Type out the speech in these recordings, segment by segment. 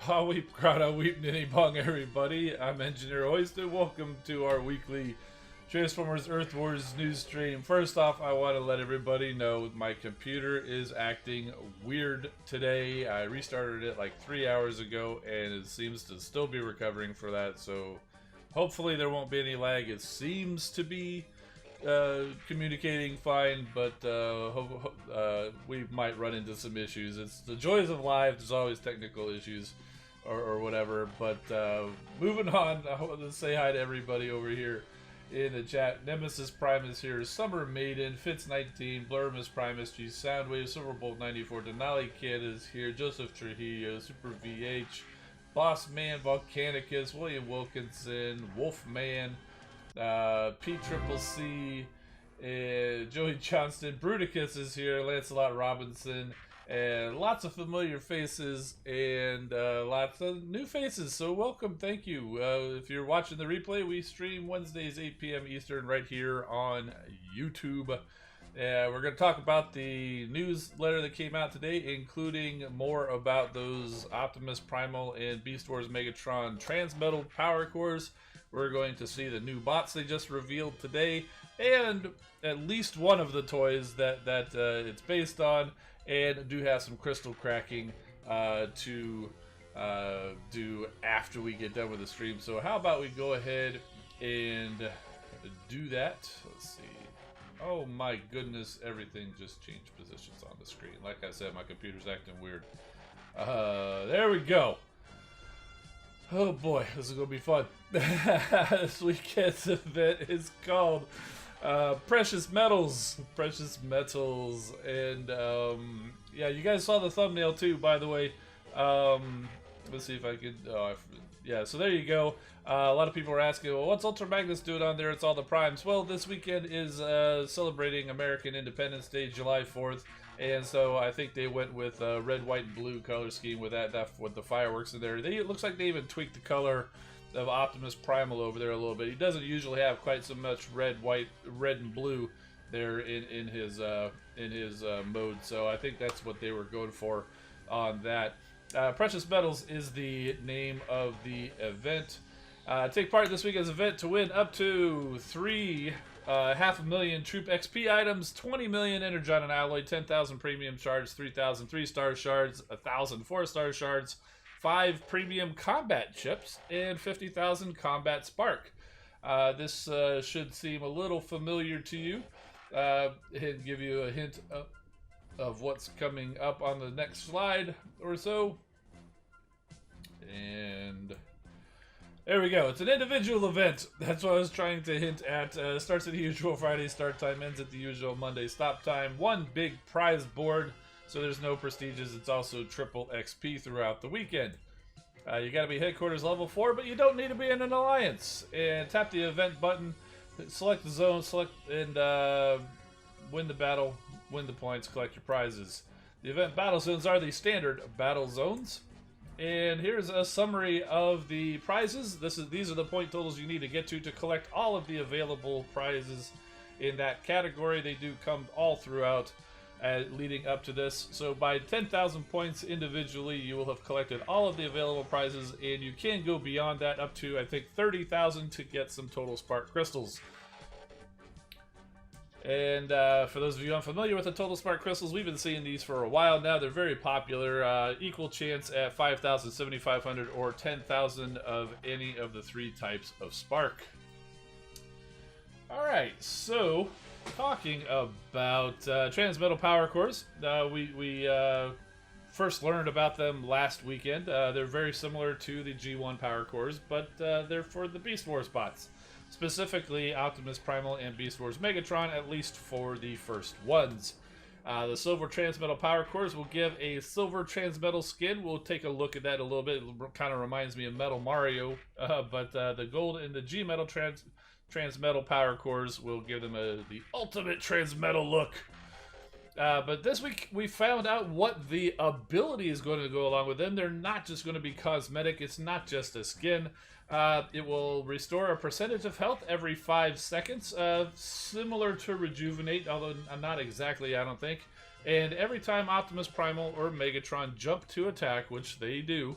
Pa weep, grotto weep, ninny bong, everybody. I'm Engineer Hoist, and welcome to our weekly Transformers Earth Wars news stream. First off, I want to let everybody know my computer is acting weird today. I restarted it like 3 hours ago, and it seems to still be recovering for that, so hopefully there won't be any lag. It seems to be communicating fine, but we might run into some issues. It's the joys of live. There's always technical issues or whatever, but moving on, I want to say hi to everybody over here in the chat. Nemesis Prime is here, Summer Maiden, Fitz19, Blurmus Primus, G Soundwave, Silverbolt 94, Denali Kid is here, Joseph Trujillo, Super VH, Boss Man, Volcanicus, William Wilkinson, Wolfman, P Triple C, Joey Johnston, Bruticus is here, Lancelot Robinson, and lots of familiar faces and lots of new faces. So welcome, thank you. If you're watching the replay, we stream Wednesdays 8 p.m. Eastern right here on YouTube. We're going to talk about the newsletter that came out today, including more about those Optimus Primal and Beast Wars Megatron Transmetal Power Cores. We're going to see the new bots they just revealed today, and at least one of the toys that it's based on, and do have some crystal cracking to do after we get done with the stream. So how about we go ahead and do that? Let's see. Oh my goodness, everything just changed positions on the screen. Like I said, my computer's acting weird. There we go. Oh boy, this is going to be fun. This weekend's event is called Precious Metals. Precious Metals. And yeah, you guys saw the thumbnail too, by the way. Let's see if I can... yeah, so there you go. A lot of people are asking, well, what's Ultra Magnus doing on there? It's all the primes. Well, this weekend is celebrating American Independence Day, July 4th. And so I think they went with red, white, and blue color scheme with that with the fireworks in there. It looks like they even tweaked the color of Optimus Primal over there a little bit. He doesn't usually have quite so much red, white, red, and blue there in his mode. So I think that's what they were going for on that. Precious Metals is the name of the event. Take part in this weekend's event to win up to 3 500,000 Troop XP items, 20 million Energon and Alloy, 10,000 Premium Shards, 3,000 3-star shards, 1,000 4-star shards, 5 Premium Combat Chips, and 50,000 Combat Spark. This should seem a little familiar to you, and give you a hint of what's coming up on the next slide or so. And there we go. It's an individual event. That's what I was trying to hint at. Starts at the usual Friday start time, ends at the usual Monday stop time. One big prize board, so there's no prestiges. It's also triple XP throughout the weekend. You got to be headquarters level 4, but you don't need to be in an alliance. And tap the event button, select the zone, select and win the battle, win the points, collect your prizes. The event battle zones are the standard battle zones. And here's a summary of the prizes. These are the point totals you need to get to collect all of the available prizes in that category. They do come all throughout leading up to this. So by 10,000 points individually, you will have collected all of the available prizes, and you can go beyond that up to, I think, 30,000 to get some total spark crystals. And for those of you unfamiliar with the Total Spark Crystals, we've been seeing these for a while now. They're very popular. Equal chance at 5,000, 7,500, or 10,000 of any of the 3 types of spark. Alright, so talking about Transmetal Power Cores, we first learned about them last weekend. They're very similar to the G1 Power Cores, but they're for the Beast Wars bots. Specifically, Optimus Primal and Beast Wars Megatron, at least for the first ones. The Silver Transmetal Power Cores will give a Silver Transmetal skin. We'll take a look at that a little bit. It kind of reminds me of Metal Mario, but the Gold and the G-Metal Transmetal Power Cores will give them the ultimate Transmetal look. But this week we found out what the ability is going to go along with them. They're not just going to be cosmetic. It's not just a skin. It will restore a percentage of health every 5 seconds, similar to Rejuvenate, although not exactly, I don't think. And every time Optimus Primal or Megatron jump to attack, which they do,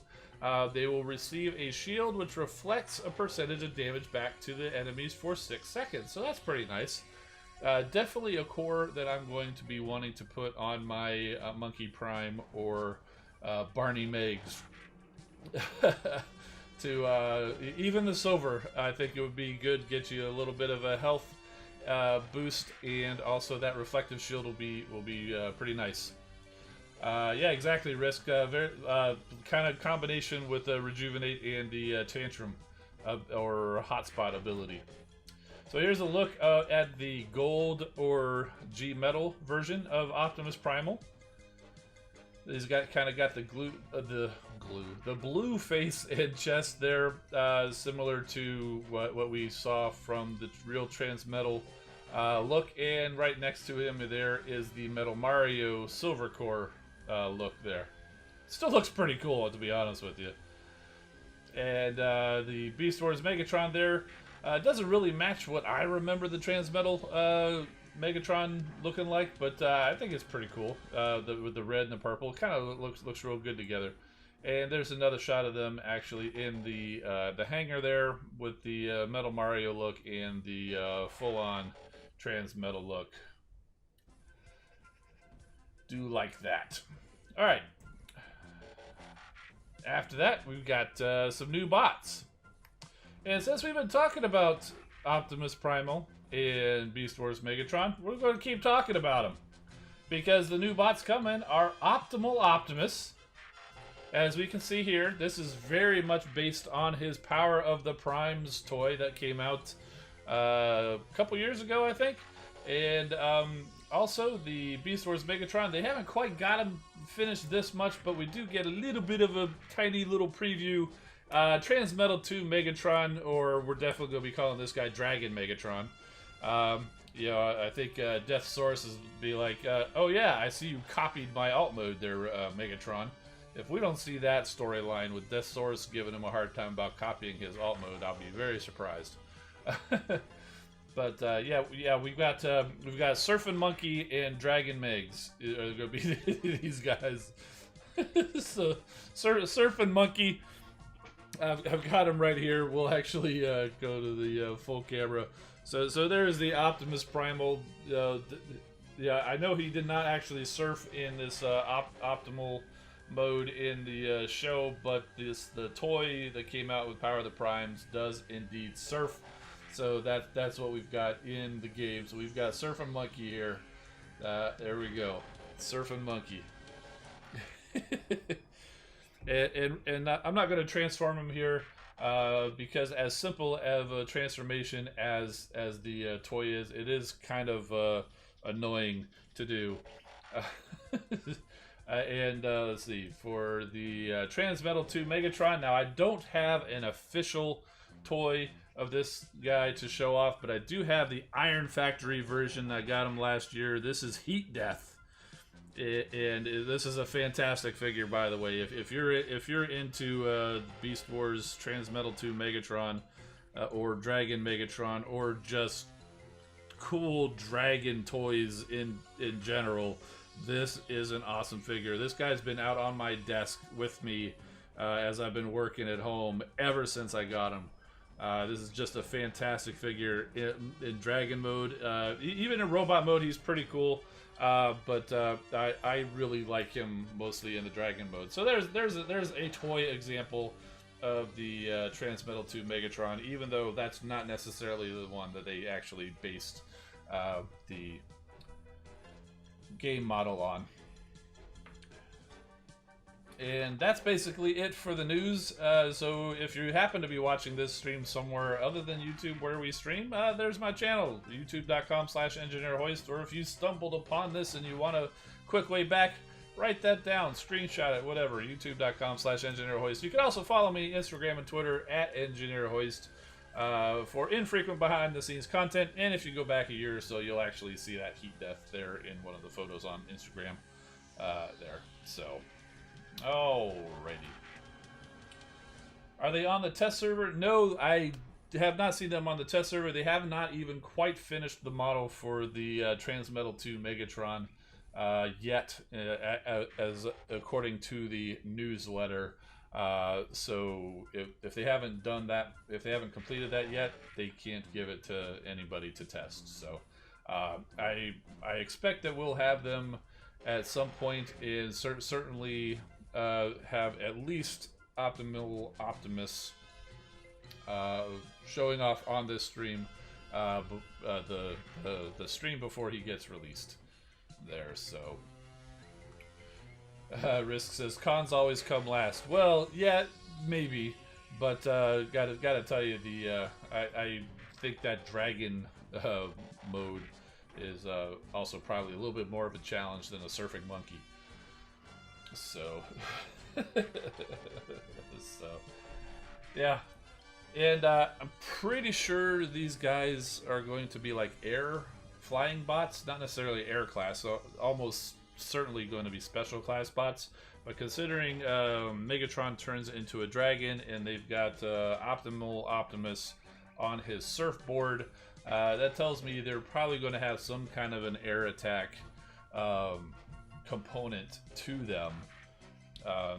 they will receive a shield which reflects a percentage of damage back to the enemies for 6 seconds. So that's pretty nice. Definitely a core that I'm going to be wanting to put on my Monkey Prime or Barney Megs. To even the silver, I think it would be good. Get you a little bit of a health boost, and also that reflective shield will be pretty nice. Yeah, exactly. Risk very kind of combination with the Rejuvenate and the Tantrum or Hotspot ability. So here's a look at the Gold or G-Metal version of Optimus Primal. He's got the blue face and chest there, similar to what we saw from the real Transmetal look. And right next to him there is the Metal Mario Silver Core look there. Still looks pretty cool, to be honest with you. And the Beast Wars Megatron there doesn't really match what I remember the Transmetal Megatron looking like, but I think it's pretty cool with the red and the purple. It kind of looks real good together. And there's another shot of them actually in the hangar there with the Metal Mario look and the full-on Transmetal look. Do like that. All right. After that, we've got some new bots. And since we've been talking about Optimus Primal and Beast Wars Megatron, we're going to keep talking about them. Because the new bots coming are Optimal Optimus. As we can see here, this is very much based on his Power of the Primes toy that came out a couple years ago, I think. And also the Beast Wars Megatron, they haven't quite got him finished this much, but we do get a little bit of a tiny little preview. Transmetal 2 Megatron, or we're definitely going to be calling this guy Dragon Megatron. You know, I think Death Source is be like, oh yeah, I see you copied my alt mode there, Megatron. If we don't see that storyline with Death Source giving him a hard time about copying his alt mode, I'll be very surprised. But yeah, we've got Surfing Monkey and Dragon Megs are going to be these guys. So Surfing Monkey, I've got him right here. We'll actually go to the full camera. So there's the Optimus Primal. Yeah, I know he did not actually surf in this optimal mode in the show, but the toy that came out with Power of the Primes does indeed surf. So that's what we've got in the game. So we've got Surfing Monkey here. There we go, Surfing Monkey. and I'm not going to transform him here because as simple of a transformation as the toy is, it is kind of annoying to do. And let's see, for the Transmetal 2 Megatron, now I don't have an official toy of this guy to show off, but I do have the Iron Factory version. I got him last year. This is Heat Death, and this is a fantastic figure, by the way. If you're into Beast Wars Transmetal 2 Megatron or Dragon Megatron, or just cool dragon toys in general, this is an awesome figure. This guy's been out on my desk with me as I've been working at home ever since I got him. This is just a fantastic figure in dragon mode. Even in robot mode, he's pretty cool. But I really like him mostly in the dragon mode. So there's a toy example of the Transmetal 2 Megatron, even though that's not necessarily the one that they actually based the game model on. And that's basically it for the news. So if you happen to be watching this stream somewhere other than YouTube where we stream, there's my channel, youtube.com/engineerhoist. Or if you stumbled upon this and you want a quick way back, write that down, screenshot it, whatever, youtube.com/engineerhoist. You can also follow me Instagram and Twitter @engineerhoist for infrequent behind-the-scenes content. And if you go back a year or so, you'll actually see that heat death there in one of the photos on Instagram there. So, alrighty. Are they on the test server? No, I have not seen them on the test server. They have not even quite finished the model for the Transmetal 2 Megatron yet, as according to the newsletter. So if they haven't done that, if they haven't completed that yet, they can't give it to anybody to test. So I expect that we'll have them at some point, and certainly have at least Optimus showing off on this stream, the stream before he gets released there. So Risk says cons always come last. Well, yeah, maybe, but gotta tell you, the I think that dragon mode is also probably a little bit more of a challenge than a surfing monkey. So, so yeah, and I'm pretty sure these guys are going to be like air flying bots, not necessarily air class. So almost certainly going to be special class bots. But considering Megatron turns into a dragon and they've got Optimus on his surfboard, that tells me they're probably going to have some kind of an air attack component to them.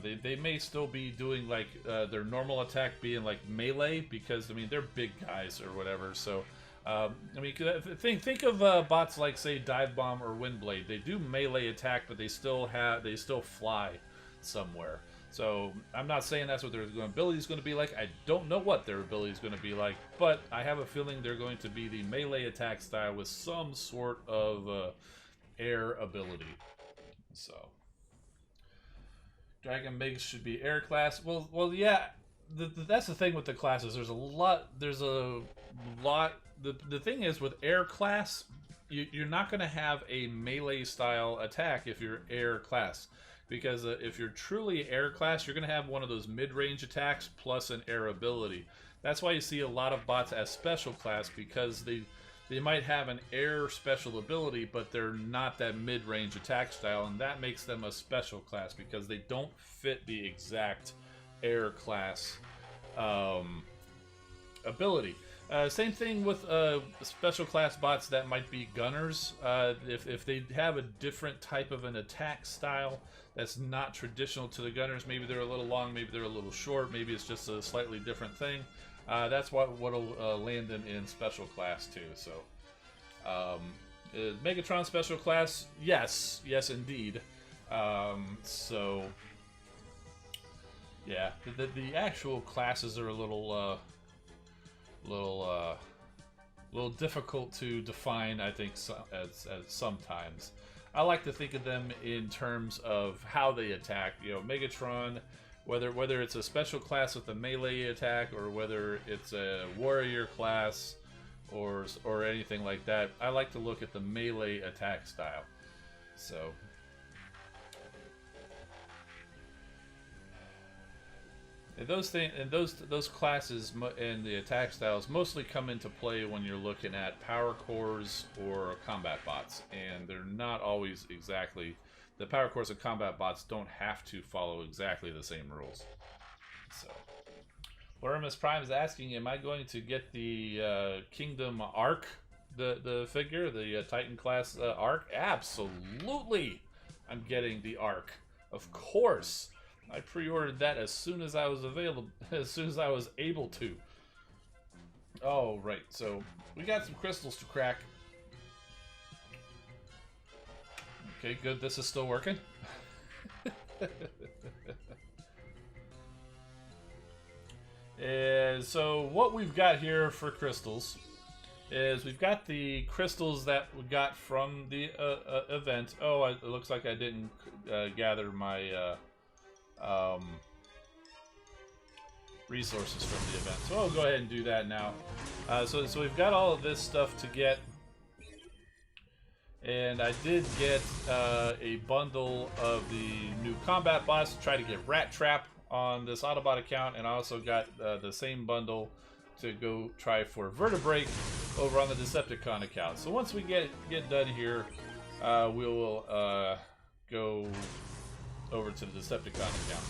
They may still be doing like their normal attack being like melee, because I mean they're big guys or whatever. So I mean, think of bots like, say, Dive Bomb or Windblade. They do melee attack, but they still fly somewhere. So I'm not saying that's what their ability is going to be like. I don't know what their ability is going to be like, but I have a feeling they're going to be the melee attack style with some sort of air ability. So Dragon Migs should be air class. Well, yeah. That's the thing with the classes. There's a lot. The thing is, with air class, you're not going to have a melee style attack if you're air class, because if you're truly air class, you're going to have one of those mid-range attacks plus an air ability. That's why you see a lot of bots as special class, because they might have an air special ability, but they're not that mid-range attack style, and that makes them a special class because they don't fit the exact air class ability. Same thing with special class bots that might be gunners. If they have a different type of an attack style that's not traditional to the gunners, maybe they're a little long, maybe they're a little short, maybe it's just a slightly different thing. That's what'll land in special class too. So Megatron special class, yes indeed. So yeah, the actual classes are a little difficult to define, I think, as sometimes. I like to think of them in terms of how they attack. You know, Megatron, whether it's a special class with a melee attack, or whether it's a warrior class, or anything like that, I like to look at the melee attack style. So. And those classes and the attack styles mostly come into play when you're looking at power cores or combat bots, and they're not always exactly. The power cores and combat bots don't have to follow exactly the same rules. So, Lorimus Prime is asking, am I going to get the Kingdom Arc, the figure, the Titan class Arc? Absolutely, I'm getting the Arc, of course. I pre-ordered that as soon as I was able to. Oh, right. So we got some crystals to crack. Okay, good. This is still working. And so what we've got here for crystals is we've got the crystals that we got from the event. Oh, it looks like I didn't gather my resources from the event. So I'll go ahead and do that now. So we've got all of this stuff to get. And I did get a bundle of the new combat bots to try to get Rat Trap on this Autobot account, and I also got the same bundle to go try for Vertebrake over on the Decepticon account. So once we get done here, we will go over to the Decepticon account.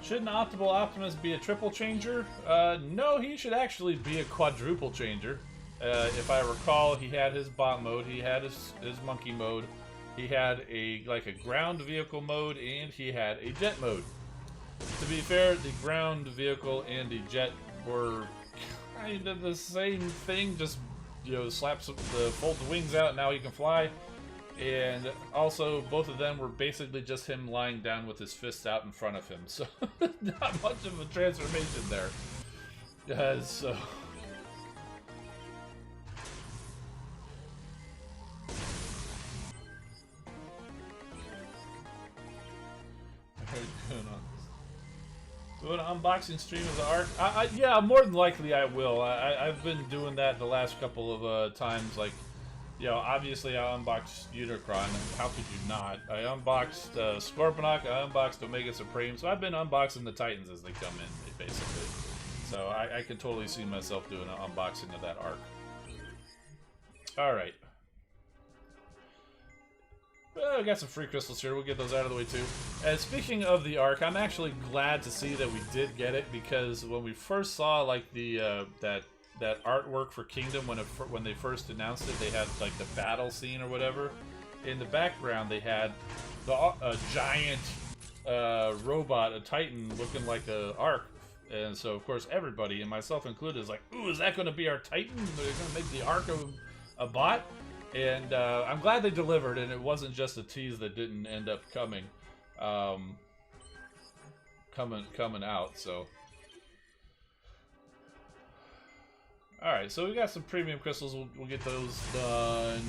Should an Optimal Optimus be a triple changer? No, he should actually be a quadruple changer. If I recall, he had his bot mode, he had his monkey mode, he had a ground vehicle mode, and he had a jet mode. To be fair, the ground vehicle and the jet were kind of the same thing, just, you know, fold the wings out, now he can fly. And also, both of them were basically just him lying down with his fists out in front of him, so not much of a transformation there. So... Do an unboxing stream of the Ark? Yeah, more than likely I will. I've been doing that the last couple of times. Like, you know, obviously I unboxed Unicron. How could you not? I unboxed Scorponok. I unboxed Omega Supreme. So I've been unboxing the Titans as they come in, basically. So I can totally see myself doing an unboxing of that Ark. Alright. Well, we got some free crystals here. We'll get those out of the way too. And speaking of the Ark, I'm actually glad to see that we did get it, because when we first saw like the that artwork for Kingdom when they first announced it, they had like the battle scene or whatever. In the background, they had a giant robot, a Titan, looking like a Ark. And so, of course, everybody, and myself included, is like, "Ooh, is that going to be our Titan? They're going to make the Ark a bot?" And I'm glad they delivered, and it wasn't just a tease that didn't end up coming out. So, all right. So we got some premium crystals. We'll get those done.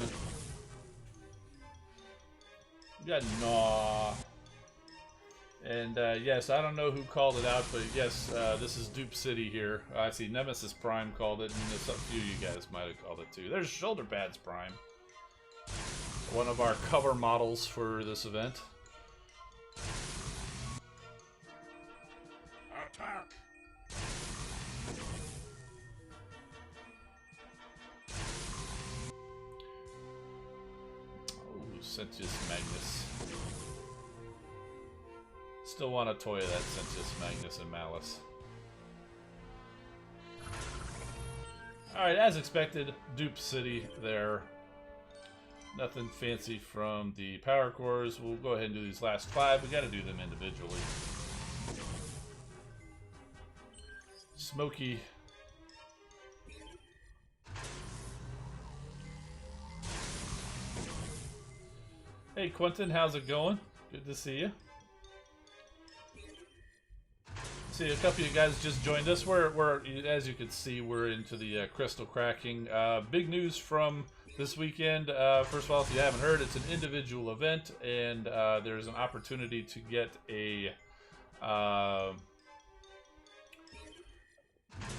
We got Gnaw. And yes, I don't know who called it out, but yes, this is Dupe City here. I see Nemesis Prime called it, and a few of you guys might have called it too. There's Shoulder Pads Prime, one of our cover models for this event. Attack! Oh, Sentius Magnus. Still want a toy of that Sentius Magnus and Malice. Alright, as expected, Dupe City there. Nothing fancy from the power cores. We'll go ahead and do these last 5. We gotta do them individually. Smokey. Hey Quentin, how's it going? Good to see you. See, a couple of you guys just joined us. We're as you can see, we're into the crystal cracking. Big news from this weekend. First of all, if you haven't heard, it's an individual event, and there's an opportunity to get a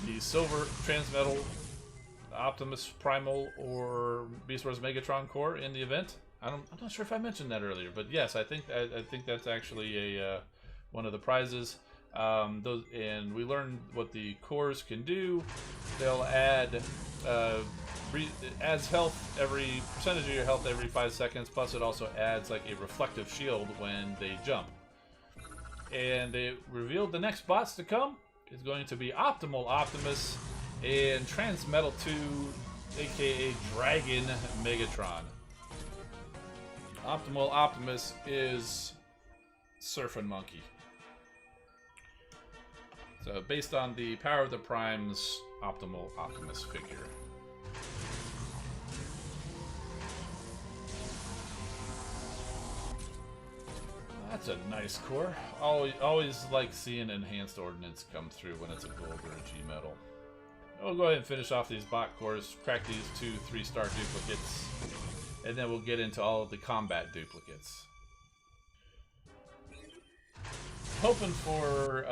the Silver Transmetal Optimus Primal or Beast Wars Megatron core in the event. I'm not sure if I mentioned that earlier, but yes, I think that's actually a one of the prizes. And we learned what the cores can do. They'll add adds health every percentage of your health every 5 seconds. Plus, it also adds like a reflective shield when they jump. And they revealed the next bots to come is going to be Optimal Optimus and Transmetal 2, aka Dragon Megatron. Optimal Optimus is Surfing Monkey. So, based on the Power of the Prime's Optimal Optimus figure. That's a nice core. Always like seeing Enhanced Ordnance come through when it's a gold or a G-metal. We'll go ahead and finish off these bot cores, crack these 2 3-star duplicates, and then we'll get into all of the combat duplicates. hoping for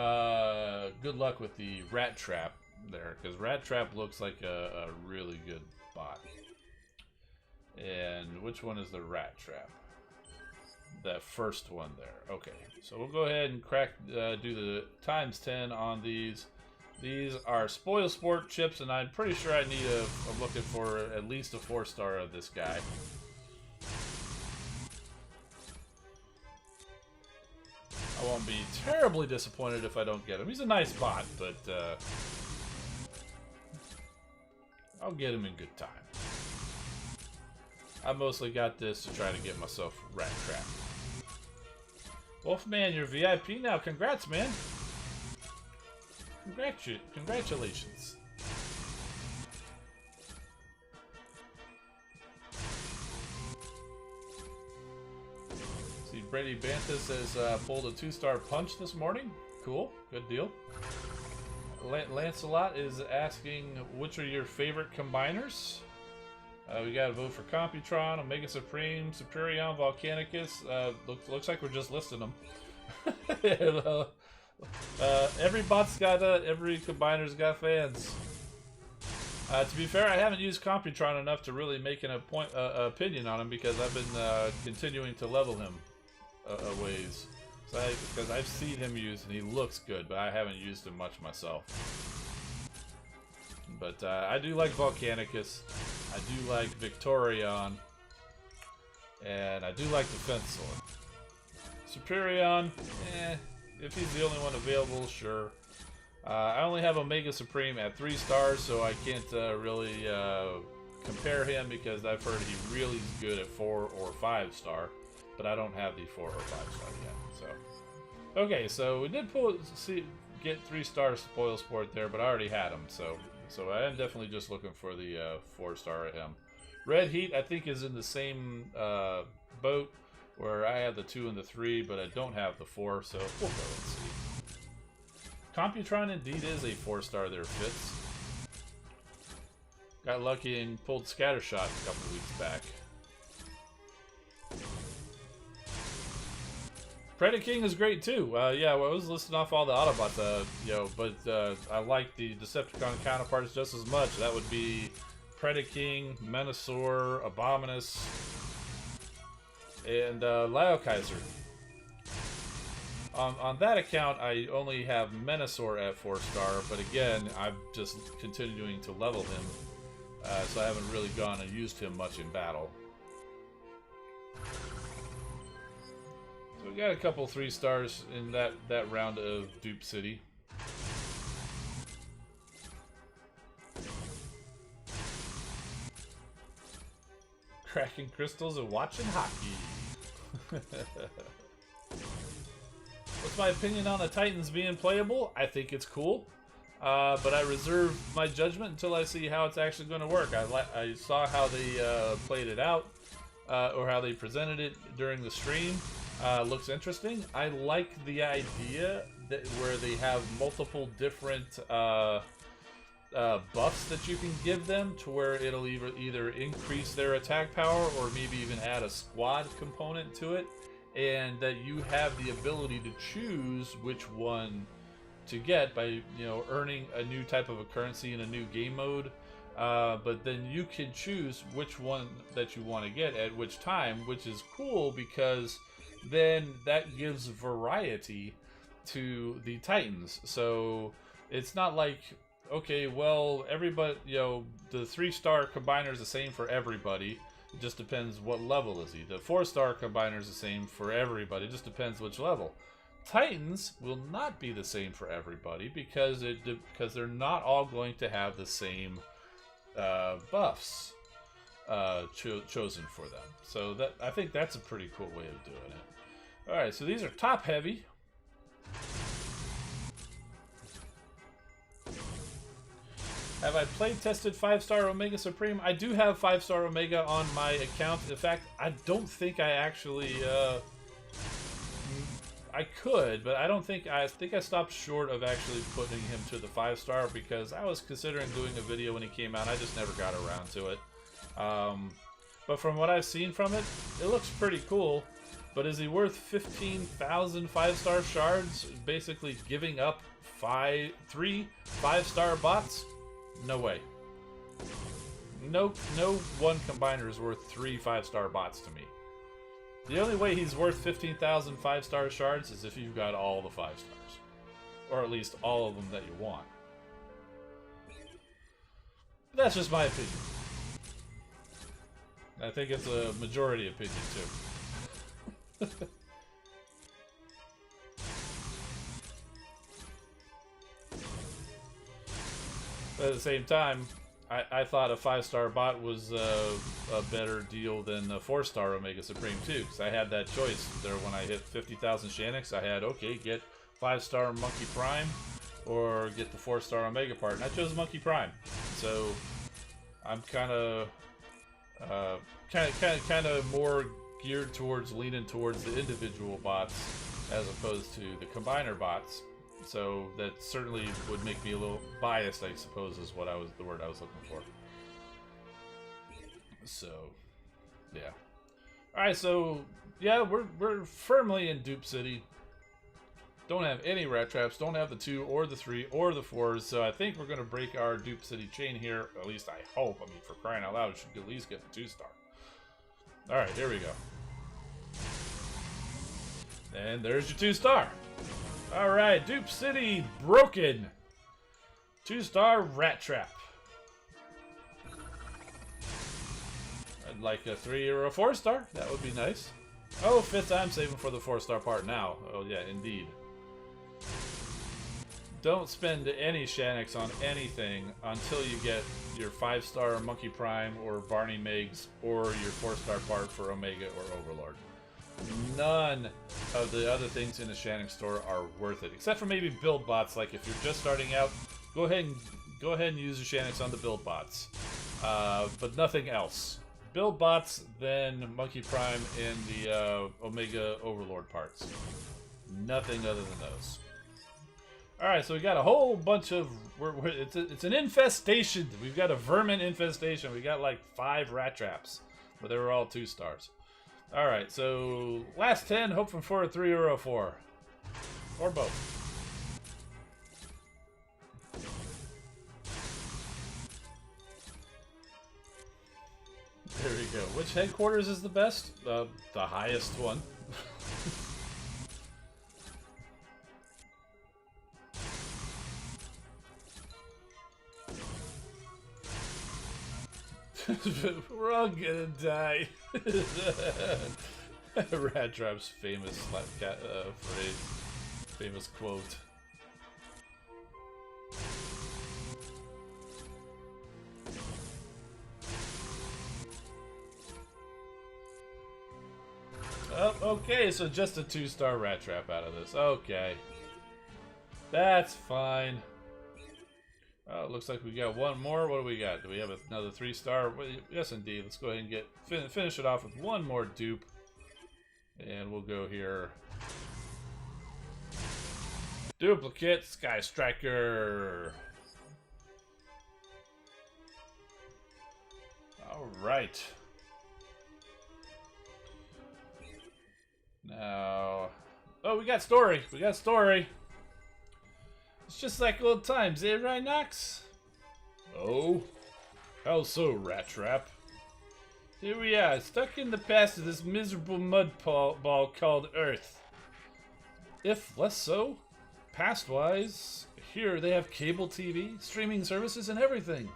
good luck with the Rat Trap there, because Rat Trap looks like a really good bot. And which one is the Rat Trap? That first one there. Okay, so we'll go ahead and do the ×10 on these. These are Spoil Sport chips, and I'm pretty sure I need I'm looking for at least a 4-star of this guy. I won't be terribly disappointed if I don't get him. He's a nice bot, but I'll get him in good time. I mostly got this to try to get myself Rat Trap. Wolfman, you're VIP now. Congrats, man. Congratulations. See, Brady Banthus has pulled a 2-star punch this morning. Cool. Good deal. Lancelot is asking, which are your favorite combiners? We got to vote for Computron, Omega Supreme, Superion, Volcanicus. Looks like we're just listing them. Every bot's got every combiner's got fans. To be fair, I haven't used Computron enough to really make an opinion on him, because I've been continuing to level him a ways. Because I've seen him used and he looks good, but I haven't used him much myself. But I do like Volcanicus. I do like Victorion, and I do like Defense Sword. Superion, if he's the only one available, sure. I only have Omega Supreme at 3 stars, so I can't really compare him, because I've heard he really is good at 4 or 5 star, but I don't have the 4 or 5 star yet. So, okay, so we did get 3-star Spoil Sport there, but I already had him, so I am definitely just looking for the 4-star of him. Red Heat, I think, is in the same boat, where I have the 2 and the 3, but I don't have the 4, so we'll go and see. Computron indeed is a 4-star there, Fitz. Got lucky and pulled Scattershot a couple weeks back. Predaking is great too. Yeah, well, I was listing off all the Autobots, but I like the Decepticon counterparts just as much. That would be Predaking, Menasor, Abominus, and Laokaiser. On that account, I only have Menasor at 4-star, but again, I'm just continuing to level him, so I haven't really gone and used him much in battle. So we got a couple 3-stars in that round of Dupe City. Cracking crystals and watching hockey. What's my opinion on the Titans being playable? I think it's cool, but I reserve my judgment until I see how it's actually going to work. I saw how they played it out, or how they presented it during the stream. Looks interesting. I like the idea that where they have multiple different buffs that you can give them, to where it'll either increase their attack power or maybe even add a squad component to it, and that you have the ability to choose which one to get by earning a new type of a currency in a new game mode. But then you can choose which one that you want to get at which time, which is cool, because then that gives variety to the Titans. So it's not like, okay, well, everybody, the 3-star combiner is the same for everybody. It just depends what level is he. The 4-star combiner is the same for everybody. It just depends which level. Titans will not be the same for everybody, because they're not all going to have the same buffs chosen for them. So I think that's a pretty cool way of doing it. Alright, so these are top heavy. Have I played tested 5-star Omega Supreme? I do have 5-star Omega on my account. In fact, I don't think I actually I could, but I think I stopped short of actually putting him to the 5-star, because I was considering doing a video when he came out. I just never got around to it. But from what I've seen from it, it looks pretty cool. But is he worth 15,000 5-star shards, basically giving up three 5-star bots? No way. No one combiner is worth 3 5-star bots to me. The only way he's worth 15,000 5-star shards is if you've got all the 5 stars. Or at least all of them that you want. But that's just my opinion. I think it's a majority opinion too. But at the same time, I thought a 5-star bot was a better deal than a 4-star Omega Supreme too, because I had that choice there when I hit 50,000 Shanix. I had, okay, get 5-star Monkey Prime or get the 4-star Omega part, and I chose Monkey Prime. So I'm kind of more geared towards leaning towards the individual bots as opposed to the combiner bots. So that certainly would make me a little biased, I suppose, is what the word I was looking for. So, yeah. All right, so yeah, we're firmly in Dupe City. Don't have any rat traps. Don't have the 2 or the 3 or the 4s. So I think we're gonna break our Dupe City chain here. At least I hope. I mean, for crying out loud, we should at least get the 2-star. All right, here we go. And there's your 2-star. Alright, Dupe City broken. 2-star Rat Trap. I'd like a 3 or a 4-star. That would be nice. Oh, 5th, I'm saving for the 4-star part now. Oh yeah, indeed. Don't spend any Shanix on anything until you get your 5-star Monkey Prime or Barney Megs or your 4-star part for Omega or Overlord. None of the other things in the Shanix store are worth it, except for maybe build bots. Like if you're just starting out, go ahead and use the Shanix on the build bots, but nothing else. Build bots, then Monkey Prime and the Omega Overlord parts. Nothing other than those. All right, so we got a whole bunch of. It's an infestation. We've got a vermin infestation. We got like 5 rat traps, but they were all 2 stars. Alright, so last 10, hoping for a 3 or a 4. Or both. There we go. Which headquarters is the best? The highest one. We're all gonna die. Rat Trap's famous phrase, famous quote. Oh, okay, so just a 2-star Rat Trap out of this. Okay. That's fine. Oh, it looks like we got one more. What do we got? Do we have another 3-star? Yes, indeed. Let's go ahead and finish it off with one more dupe. And we'll go here. Duplicate Sky Striker. Alright. Now... Oh, we got story. We got story. It's just like old times, eh, Rhinox? Oh? How so, Rat Trap? Here we are, stuck in the past of this miserable mud ball called Earth. If less so, past-wise, here they have cable TV, streaming services, and everything.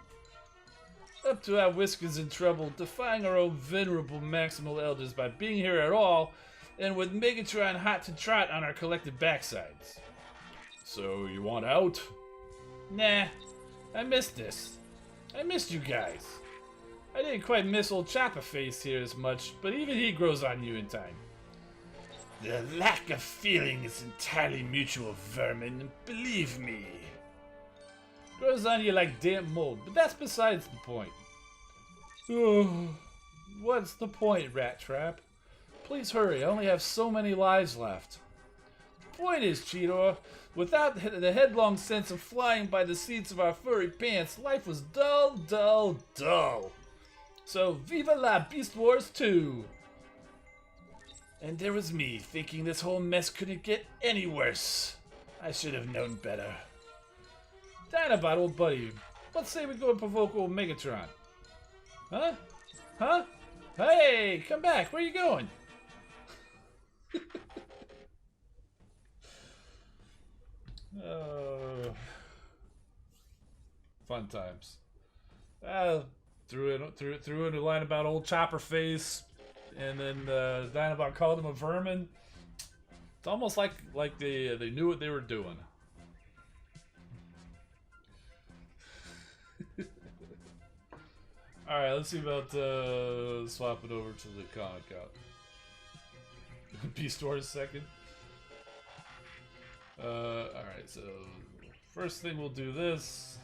Up to our whiskers in trouble, defying our own venerable Maximal Elders by being here at all, and with Megatron hot to trot on our collective backsides. So, you want out? Nah, I missed this. I missed you guys. I didn't quite miss old Chopperface here as much, but even he grows on you in time. The lack of feeling is entirely mutual, vermin, believe me. Grows on you like damp mold, but that's besides the point. Oh, what's the point, Rat Trap? Please hurry, I only have so many lives left. The point is, Cheetor, without the headlong sense of flying by the seats of our furry pants, life was dull, dull, dull. So, viva la Beast Wars 2! And there was me, thinking this whole mess couldn't get any worse. I should have known better. Dinobot, old buddy. Let's say we go and provoke old Megatron. Huh? Huh? Hey, come back. Where are you going? Fun times. Threw in a line about old Chopper Face, and then Dinobot called him a vermin. It's almost like they knew what they were doing. All right, let's see about swapping over to the comic out. Beast Wars second. All right, so first thing we'll do this.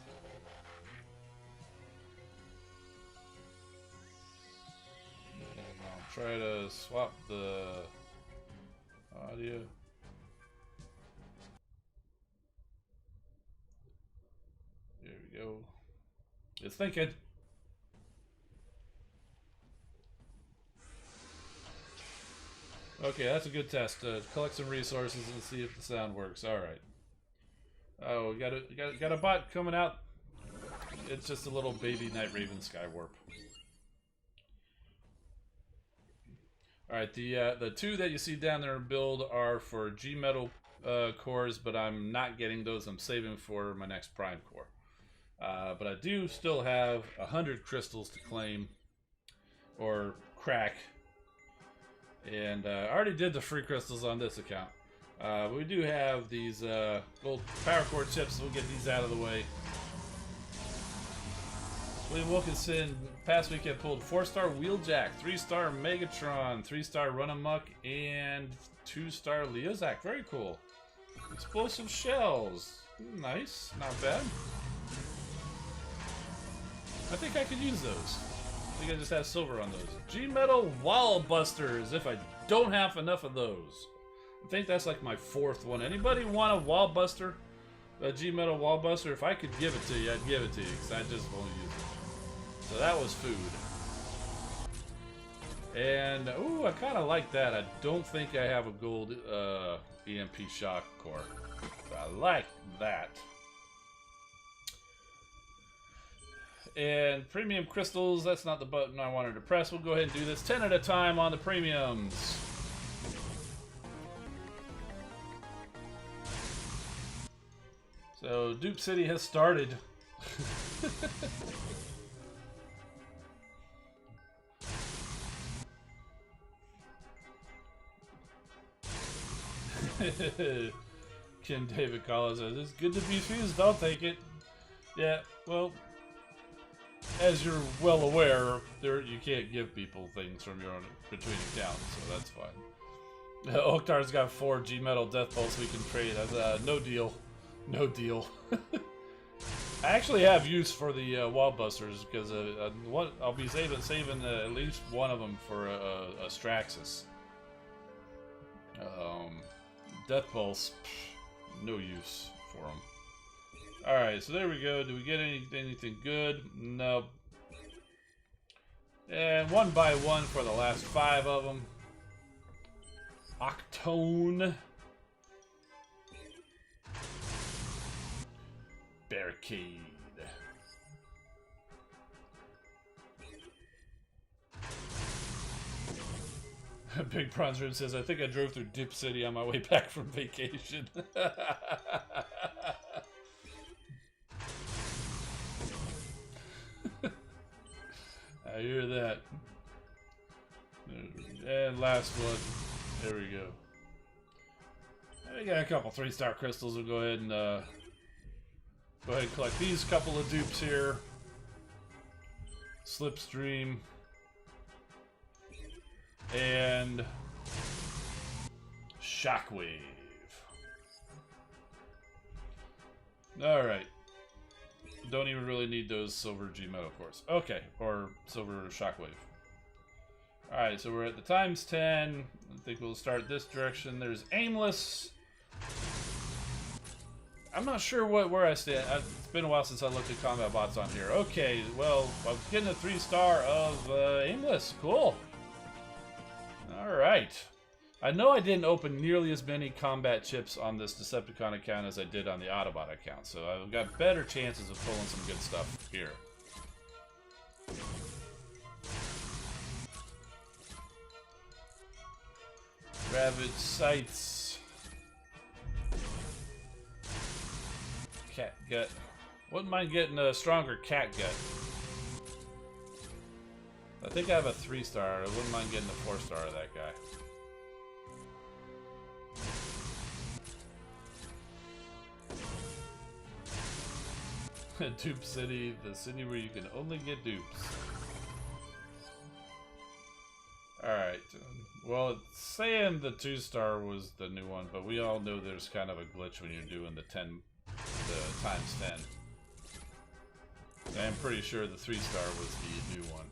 I'll try to swap the audio. There we go. It's thinking. Okay, that's a good test. Collect some resources and see if the sound works. All right. Oh, we got a bot coming out. It's just a little baby Night Raven Skywarp. All right, the two that you see down there in build are for G metal cores, but I'm not getting those. I'm saving for my next Prime core. But I do still have 100 crystals to claim or crack. And I already did the free crystals on this account. But we do have these gold power core chips, so we'll get these out of the way. William Wilkinson, past weekend pulled 4-star Wheeljack, 3-star Megatron, 3-star Run Amok, and 2-star Leozak. Very cool. Explosive shells. Nice. Not bad. I think I could use those. I think I just have silver on those. G-Metal Wall Busters, if I don't have enough of those. I think that's like my 4th one. Anybody want a Wall Buster? A G-Metal Wall Buster? If I could give it to you, I'd give it to you, because I just won't use it. So that was food. And, ooh, I kind of like that. I don't think I have a gold EMP shock core. I like that. And premium crystals, that's not the button I wanted to press. We'll go ahead and do this 10 at a time on the premiums. So Dupe City has started. Kim David Collins says, it's good to be fused, I'll take it. Yeah, well, as you're well aware, you can't give people things from your own between accounts, so that's fine. Oktar's got 4 G-Metal Death Pulse we can trade. That's no deal. No deal. I actually have use for the Wall Busters because I'll be saving at least one of them for a Straxus. Death Pulse, no use for them. Alright, so there we go. Do we get anything good? No. And 1 by 1 for the last 5 of them. Octone. Barricade. Big Bronze Room says, I think I drove through Dip City on my way back from vacation. I hear that. And last one. There we go. We got a couple 3-star crystals. We'll go ahead and collect these couple of dupes here. Slipstream. And Shockwave. Alright. Don't even really need those silver G-Metal cores. Okay, or silver Shockwave. Alright, so we're at the times 10. I think we'll start this direction. There's Aimless. I'm not sure where I stand. It's been a while since I looked at combat bots on here. Okay, well, I'm getting a 3-star of Aimless. Cool. Alright. I know I didn't open nearly as many combat chips on this Decepticon account as I did on the Autobot account, so I've got better chances of pulling some good stuff here. Ravage sights. Cat gut. Wouldn't mind getting a stronger cat gut. I think I have a 3-star. I wouldn't mind getting a 4-star of that guy. Dupe City, the city where you can only get dupes. Alright. Well, it's saying the 2-star was the new one, but we all know there's kind of a glitch when you're doing the times 10. I'm pretty sure the 3-star was the new one.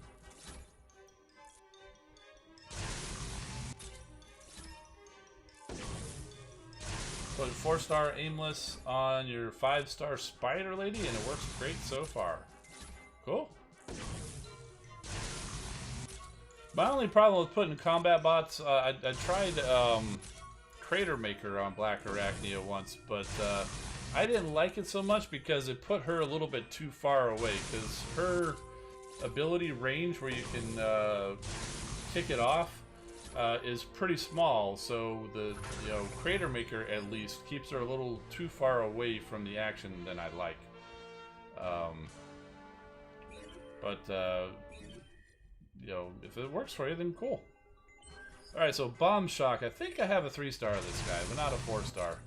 Put 4-star aimless on your 5-star spider lady, and it works great so far. Cool. My only problem with putting combat bots, I tried Crater Maker on Black Arachnia once, but I didn't like it so much because it put her a little bit too far away, because her ability range where you can kick it off is pretty small, so the Crater Maker at least keeps her a little too far away from the action than I like. If it works for you, then cool. Alright, so Bomb Shock. I think I have a 3-star of this guy, but not a 4-star.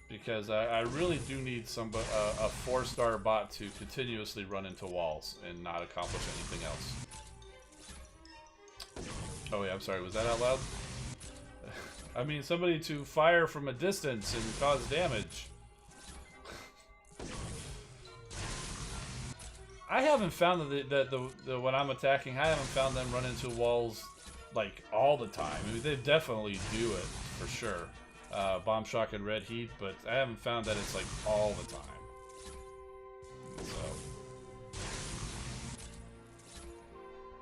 Because I really do need a 4-star bot to continuously run into walls and not accomplish anything else. Oh yeah, I'm sorry, was that out loud? I mean, somebody to fire from a distance and cause damage. I haven't found that when I'm attacking, I haven't found them run into walls like all the time. I mean, they definitely do it for sure. Bomb Shock and Red Heat, but I haven't found that it's like all the time.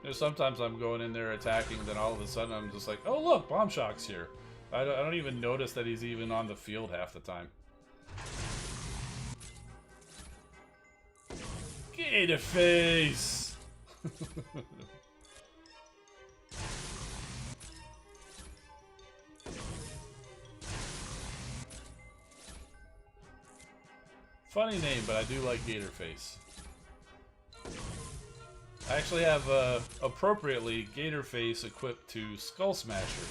So sometimes I'm going in there attacking, then all of a sudden I'm just like, oh look, Bomb Shock's here. I don't even notice that he's even on the field half the time. Gator face! Funny name, but I do like Gator face. I actually have, appropriately, Gator face equipped to Skull Smasher.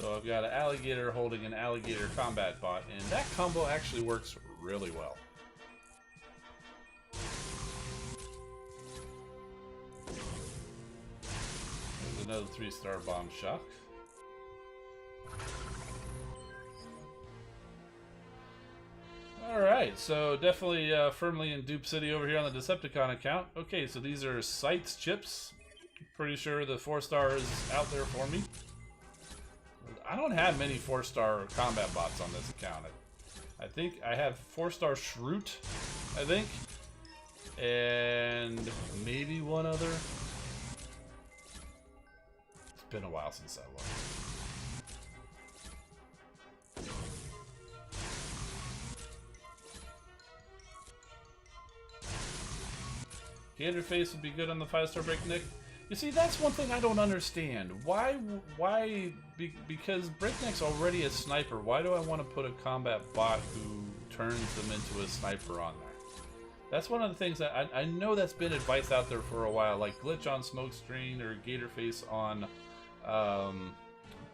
So I've got an alligator holding an alligator combat bot, and that combo actually works really well. There's another 3-star Bomb Shock. Alright, so definitely firmly in Dupe City over here on the Decepticon account. Okay, so these are Sights chips. Pretty sure the 4-star is out there for me. I don't have many 4-star combat bots on this account. I think I have 4-star Shroot, I think. And maybe one other. It's been a while since I looked. Gator face would be good on the 5-star Breakneck. You see, that's one thing I don't understand. Why? Because Breakneck's already a sniper. Why do I want to put a combat bot who turns them into a sniper on there? That's one of the things that I know that's been advice out there for a while, like Glitch on Smokescreen or Gator face on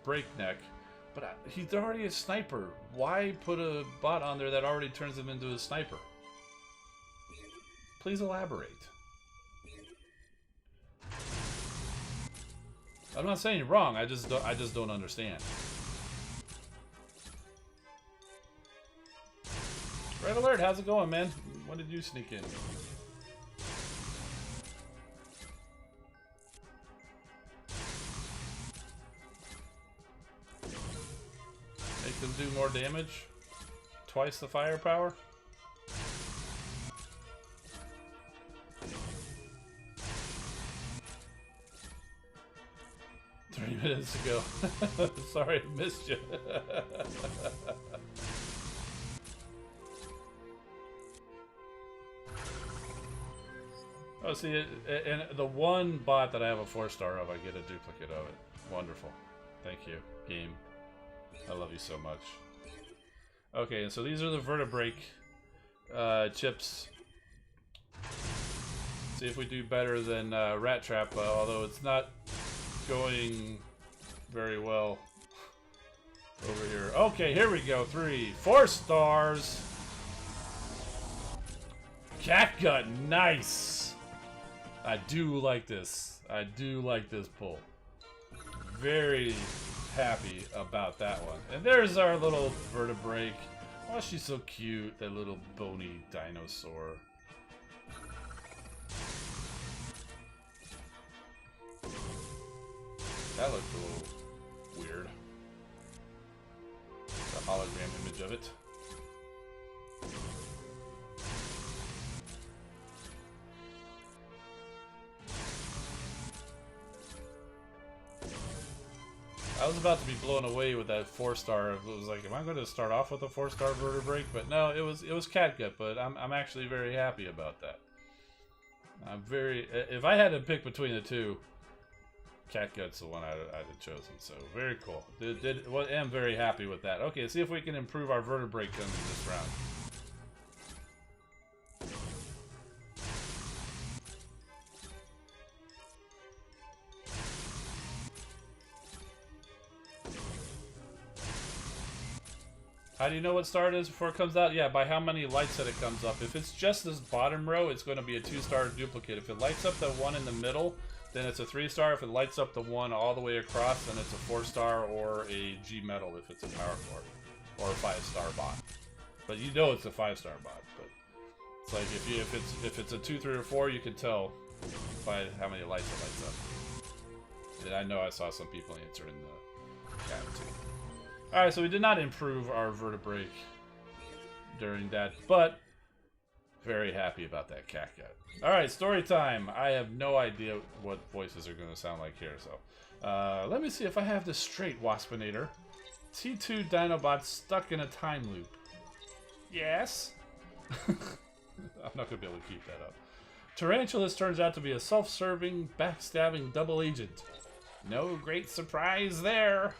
Breakneck. But he's already a sniper. Why put a bot on there that already turns him into a sniper? Please elaborate. I'm not saying you're wrong. I just don't understand. Red Alert, how's it going, man? When did you sneak in? Make them do more damage? Twice the firepower? 3 minutes ago. Sorry, I missed you. Oh, see, and the one bot that I have a 4-star of, I get a duplicate of it. Wonderful. Thank you, game. I love you so much. Okay, and so these are the vertebrake chips. See if we do better than Rat Trap, although it's not going very well over here. Okay, here we go. 4 stars. Catgut, nice. I do like this. I do like this pull. Very happy about that one. And there's our little vertebrake. Oh, she's so cute. That little bony dinosaur. That looked a little weird. The hologram image of it. I was about to be blown away with that 4-star. It was like, am I going to start off with a 4-star vertebrake? But no, it was catgut. But I'm actually very happy about that. I'm very. If I had to pick between the two, catgut's the one I'd have chosen. So very cool. I'm very happy with that. Okay, see if we can improve our vertebrake guns this round. How do you know what star it is before it comes out? Yeah, by how many lights that it comes up. If it's just this bottom row, it's going to be a 2-star duplicate. If it lights up the one in the middle, then it's a 3-star. If it lights up the one all the way across, then it's a 4-star or a G metal if it's a power core, or a 5-star bot. But you know it's a 5-star bot. But it's like if it's a 2, 3, or 4, you can tell by how many lights it lights up. And I know I saw some people answer in the chat too. Alright, so we did not improve our vertebrake during that, but very happy about that catgut. Alright, story time. I have no idea what voices are going to sound like here, so let me see if I have this straight, Waspinator. T2 Dinobot stuck in a time loop. Yes? I'm not going to be able to keep that up. Tarantulas turns out to be a self-serving, backstabbing double agent. No great surprise there.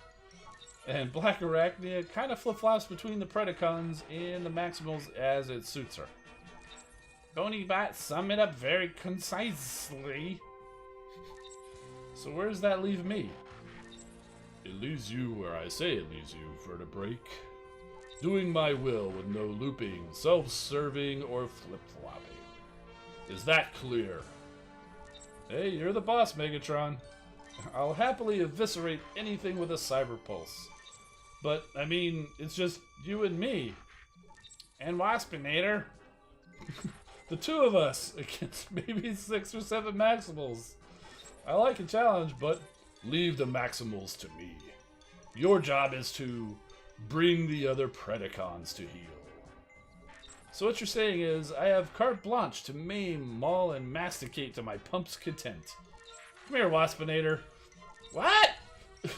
And Black Arachnia kind of flip-flops between the Predacons and the Maximals as it suits her. Bonybot sum it up very concisely. So where does that leave me? It leaves you where I say it leaves you, Vertebrake. Doing my will with no looping, self-serving, or flip-flopping. Is that clear? Hey, you're the boss, Megatron. I'll happily eviscerate anything with a cyber pulse. But, I mean, it's just you and me. And Waspinator. The two of us against maybe 6 or 7 Maximals. I like a challenge, but leave the Maximals to me. Your job is to bring the other Predacons to heel. So what you're saying is, I have carte blanche to maim, maul, and masticate to my pump's content. Come here, Waspinator. What?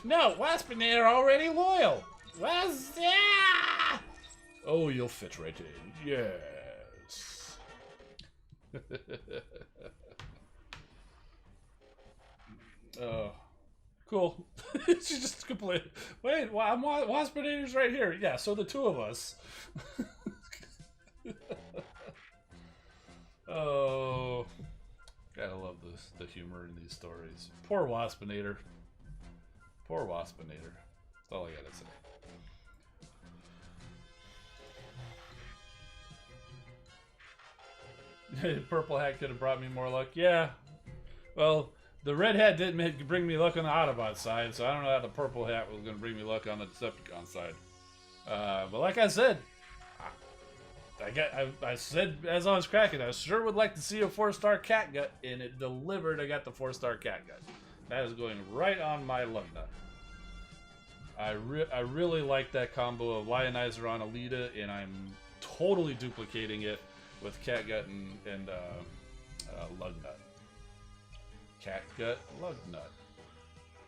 No, Waspinator already loyal. Oh, you'll fit right in. Yes. Oh, cool. She just complained. Wait, Waspinator's right here. Yeah, so the two of us. Oh, gotta love this, the humor in these stories. Poor Waspinator. Poor Waspinator. That's all I gotta say. Purple hat could have brought me more luck. Yeah. Well, the red hat didn't bring me luck on the Autobot side, so I don't know how the purple hat was going to bring me luck on the Decepticon side. But like I said, I said as I was cracking, I sure would like to see a 4-star catgut, and it delivered. I got the 4-star catgut. That is going right on my lug nut. I really like that combo of Lionizer on Alita, and I'm totally duplicating it with catgut and lug nut. Catgut, lug nut.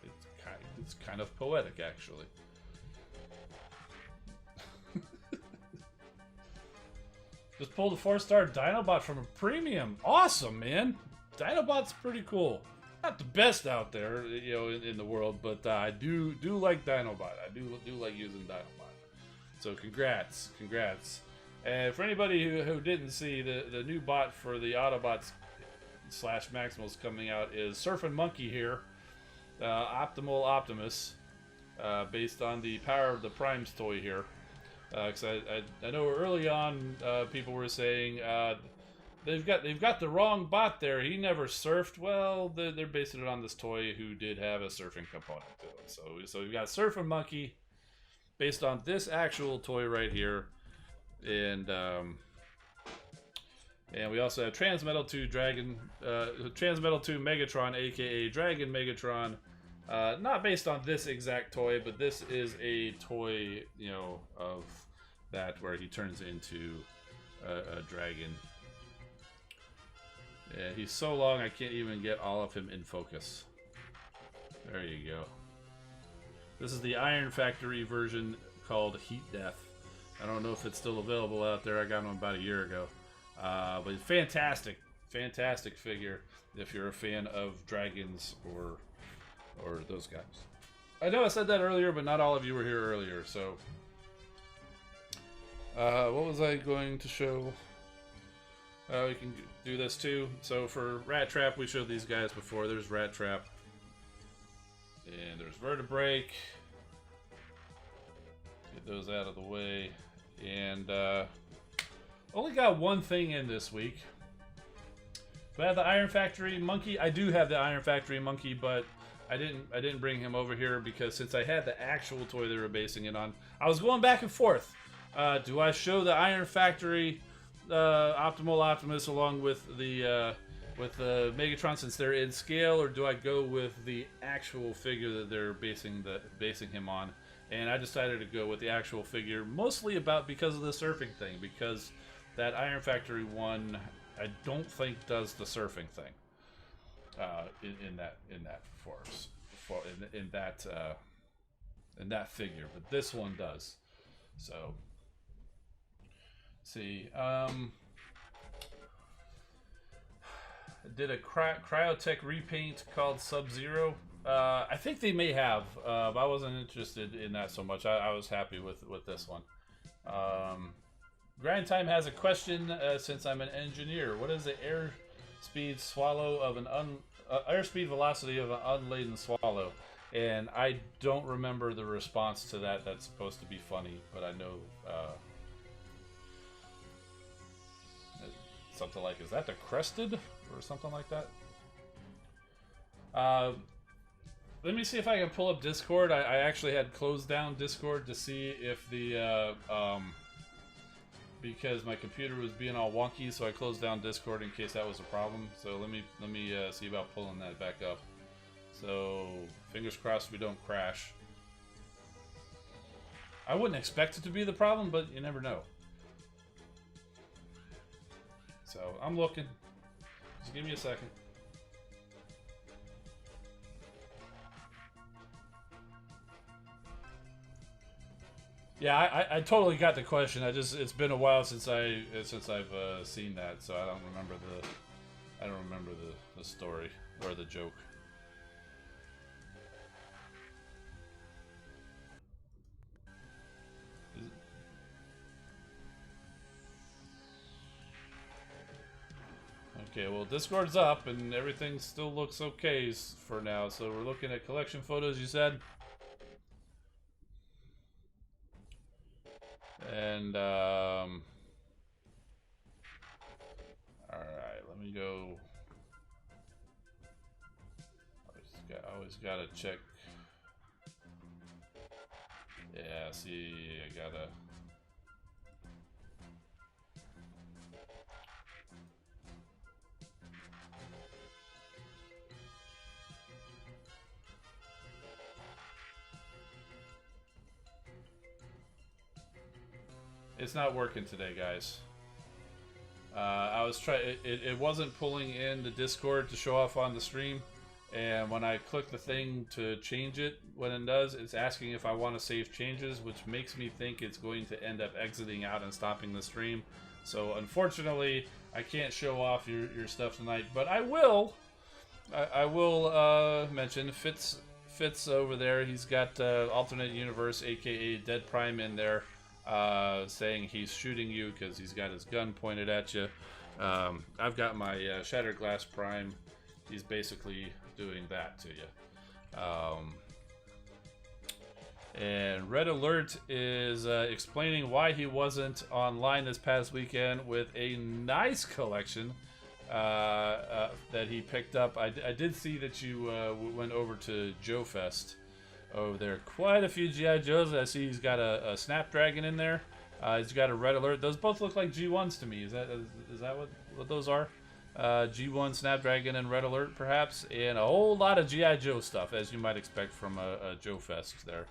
It's It's kind of poetic, actually. Just pulled a 4-star Dinobot from a premium. Awesome, man. Dinobot's pretty cool. Not the best out there, you know, in the world, but I do like Dinobot. I do like using Dinobot. So congrats. And for anybody who didn't see, the new bot for the Autobots / Maximals coming out is Surfing Monkey here. Optimal Optimus. Based on the Power of the Primes toy here. Because I know early on people were saying they've got the wrong bot there. He never surfed. Well, they're basing it on this toy who did have a surfing component to it. So we've got Surfing Monkey based on this actual toy right here, and we also have Transmetal 2 Transmetal 2 Megatron, aka Dragon Megatron. Not based on this exact toy, but this is a toy, you know, of that where he turns into a dragon. Yeah, he's so long I can't even get all of him in focus. There you go. This is the Iron Factory version called Heat Death. I don't know if it's still available out there. I got one about a year ago. But fantastic figure if you're a fan of dragons or those guys. I know I said that earlier, but not all of you were here earlier, so... what was I going to show? We can do this too. So for Rat Trap, we showed these guys before. There's Rat Trap. And there's Vertebrake. Get those out of the way. And only got one thing in this week. Do I have the Iron Factory Monkey? I do have the Iron Factory Monkey, but I didn't bring him over here because since I had the actual toy they were basing it on, I was going back and forth. Do I show the Iron Factory Optimal Optimus along with the Megatron since they're in scale, or do I go with the actual figure that they're basing him on? And I decided to go with the actual figure, mostly because of the surfing thing, because that Iron Factory one I don't think does the surfing thing in that force in that figure, but this one does. So see, I did a Cryotech repaint called Sub-Zero. I think they may have, but I wasn't interested in that so much. I was happy with this one. Grind Time has a question since I'm an engineer. What is the airspeed swallow of an airspeed velocity of an unladen swallow? And I don't remember the response to that. That's supposed to be funny, but I know something like, is that the Crested or something like that? Let me see if I can pull up Discord. I actually had closed down Discord to see if the because my computer was being all wonky, so I closed down Discord in case that was a problem. So let me see about pulling that back up. So fingers crossed we don't crash. I wouldn't expect it to be the problem, but you never know. So I'm looking. Just give me a second. Yeah, I totally got the question. It's been a while since I've seen that, so I don't remember the story or the joke. Okay, well, Discord's up and everything still looks okay for now. So we're looking at collection photos, you said? And, alright, let me go. I always gotta check. Yeah, see, I gotta. It's not working today, guys. I was trying. It wasn't pulling in the Discord to show off on the stream, And when I click the thing to change it, when it does, it's asking if I want to save changes, which makes me think it's going to end up exiting out and stopping the stream. So unfortunately, I can't show off your stuff tonight, but I will. I will mention Fitz over there. He's got alternate universe, aka Dead Prime, in there, saying he's shooting you because he's got his gun pointed at you. I've got my Shattered Glass Prime. He's basically doing that to you. And Red Alert is explaining why he wasn't online this past weekend with a nice collection that he picked up. I did see that you went over to Joe Fest over there. Quite a few G.I. Joes. I see he's got a Snapdragon in there. He's got a Red Alert. Those both look like G1s to me. Is that what those are? G1 Snapdragon and Red Alert, perhaps, and a whole lot of G.I. Joe stuff, as you might expect from a Joe Fest there.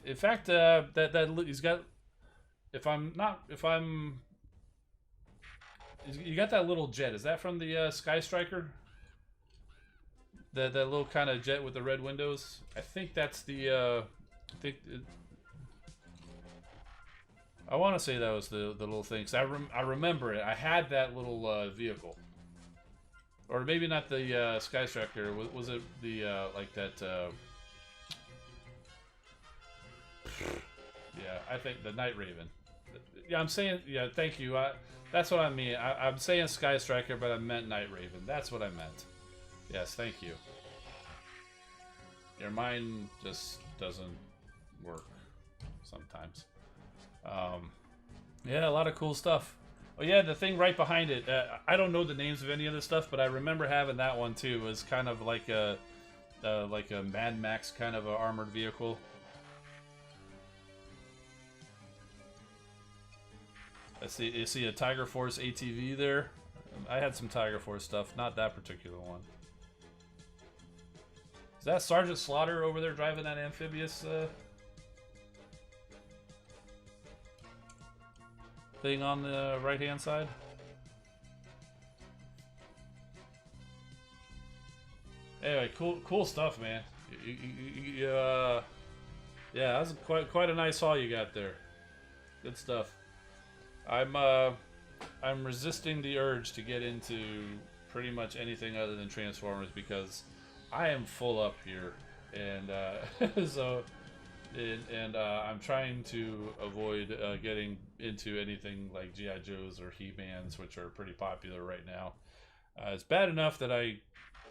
In fact, that he's got. You got that little jet. Is that from the Sky Striker? That little kind of jet with the red windows. I think that's the. I want to say that was the little thing. Cause I remember it. I had that little vehicle, or maybe not the Sky Striker. Was it the like that? Yeah, I think the Night Raven. Yeah, I'm saying. Yeah, thank you. That's what I mean. I'm saying Sky Striker, but I meant Night Raven. That's what I meant. Yes, thank you. Your mind just doesn't work sometimes. Yeah, a lot of cool stuff. Oh yeah, the thing right behind it. I don't know the names of any of this stuff, but I remember having that one too. It was kind of like a Mad Max kind of a armored vehicle. You see a Tiger Force ATV there. I had some Tiger Force stuff, not that particular one. Is that Sergeant Slaughter over there driving that amphibious thing on the right-hand side? Anyway, cool stuff, man. Yeah, that's quite a nice haul you got there. Good stuff. I'm resisting the urge to get into pretty much anything other than Transformers because I am full up here, and so. I'm trying to avoid getting into anything like G.I. Joes or He-Mans, which are pretty popular right now. It's bad enough that I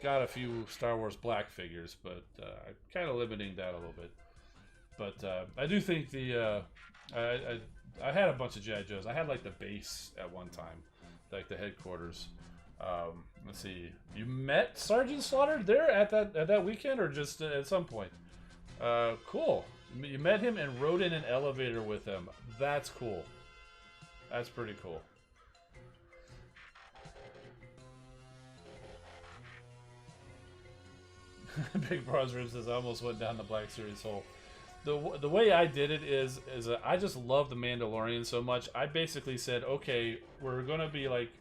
got a few Star Wars Black figures, but I'm kind of limiting that a little bit. But I do think I had a bunch of G.I. Joes. I had like the base at one time, like the headquarters. Let's see. You met Sergeant Slaughter there at that weekend, or just at some point? Cool. You met him and rode in an elevator with him. That's cool. That's pretty cool. Big Bros Rib says I almost went down the Black Series hole. The way I did it is I just love the Mandalorian so much. I basically said, okay, we're gonna be like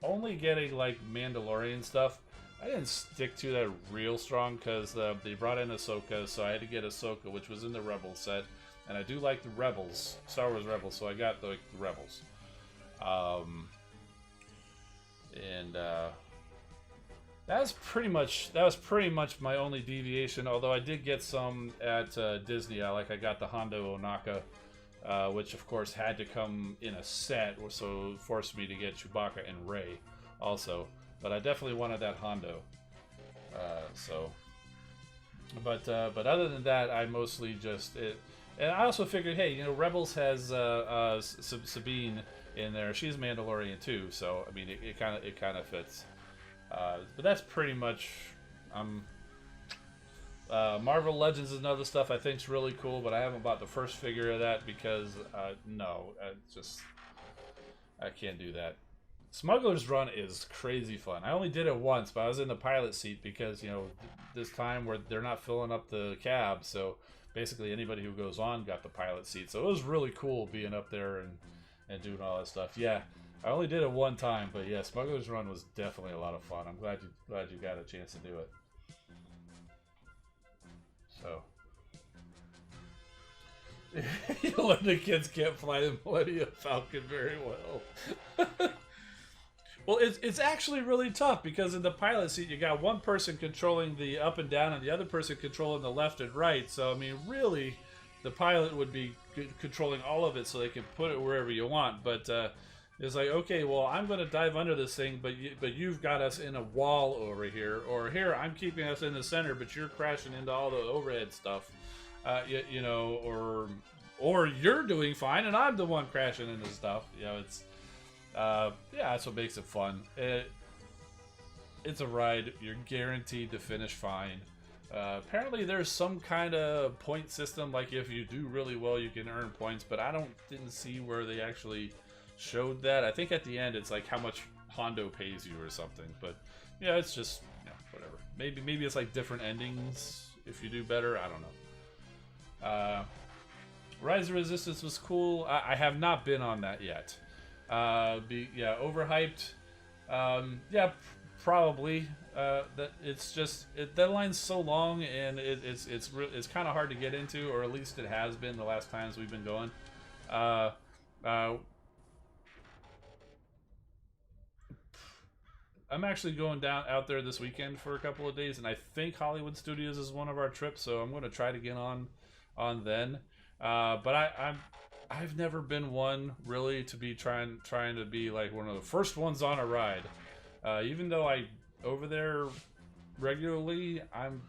only getting like Mandalorian stuff. I didn't stick to that real strong because they brought in Ahsoka, so I had to get Ahsoka, which was in the Rebels set, and I do like the Rebels, Star Wars Rebels, so I got the Rebels. That was pretty much my only deviation. Although I did get some at Disney. I got the Hondo Ohnaka, which of course had to come in a set, so it forced me to get Chewbacca and Rey also. But I definitely wanted that Hondo. But other than that, I mostly just it. And I also figured, hey, you know, Rebels has Sabine in there. She's Mandalorian too, so I mean, it kind of fits. But that's pretty much. Marvel Legends is another stuff I think's really cool, but I haven't bought the first figure of that because no, I can't do that. Smuggler's Run is crazy fun. I only did it once, but I was in the pilot seat because, you know, this time where they're not filling up the cab, so basically anybody who goes on got the pilot seat. So it was really cool being up there and doing all that stuff. Yeah, I only did it one time, but yeah, Smuggler's Run was definitely a lot of fun. I'm glad you got a chance to do it. So. You learn the kids can't fly the Millennium Falcon very well. Well, it's actually really tough because in the pilot seat you got one person controlling the up and down and the other person controlling the left and right. So I mean, really, the pilot would be controlling all of it so they can put it wherever you want. But it's like, okay, well, I'm going to dive under this thing, but you've got us in a wall over here, or here I'm keeping us in the center, but you're crashing into all the overhead stuff. You know, or you're doing fine and I'm the one crashing into stuff. You know, it's yeah, that's what makes it fun. It's a ride. You're guaranteed to finish fine. Apparently, there's some kind of point system. Like if you do really well, you can earn points. But I didn't see where they actually showed that. I think at the end, it's like how much Hondo pays you or something. But yeah, it's just whatever. Maybe it's like different endings if you do better. I don't know. Rise of Resistance was cool. I have not been on that yet. Yeah, overhyped. Yeah, probably. That it's just that line's so long and it's kind of hard to get into, or at least it has been the last times we've been going. I'm actually going out there this weekend for a couple of days, and I think Hollywood Studios is one of our trips, so I'm going to try to get on then. But I've never been one really to be trying to be like one of the first ones on a ride. Even though I over there regularly, I'm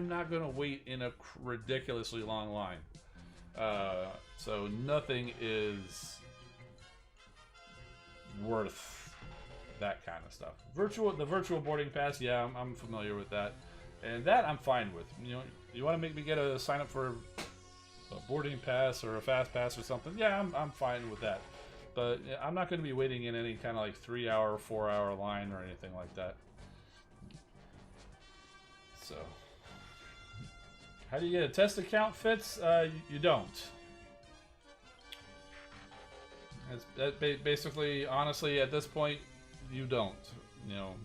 not gonna wait in a ridiculously long line. So nothing is worth that kind of stuff. The virtual boarding pass, yeah, I'm familiar with that, and that I'm fine with. You know, you want to make me get a sign up for a boarding pass or a fast pass or something, yeah, I'm fine with that. But I'm not going to be waiting in any kind of like 3-hour, 4-hour line or anything like that. So, how do you get a test account, Fitz? You don't. Basically, honestly, at this point, you don't. You know,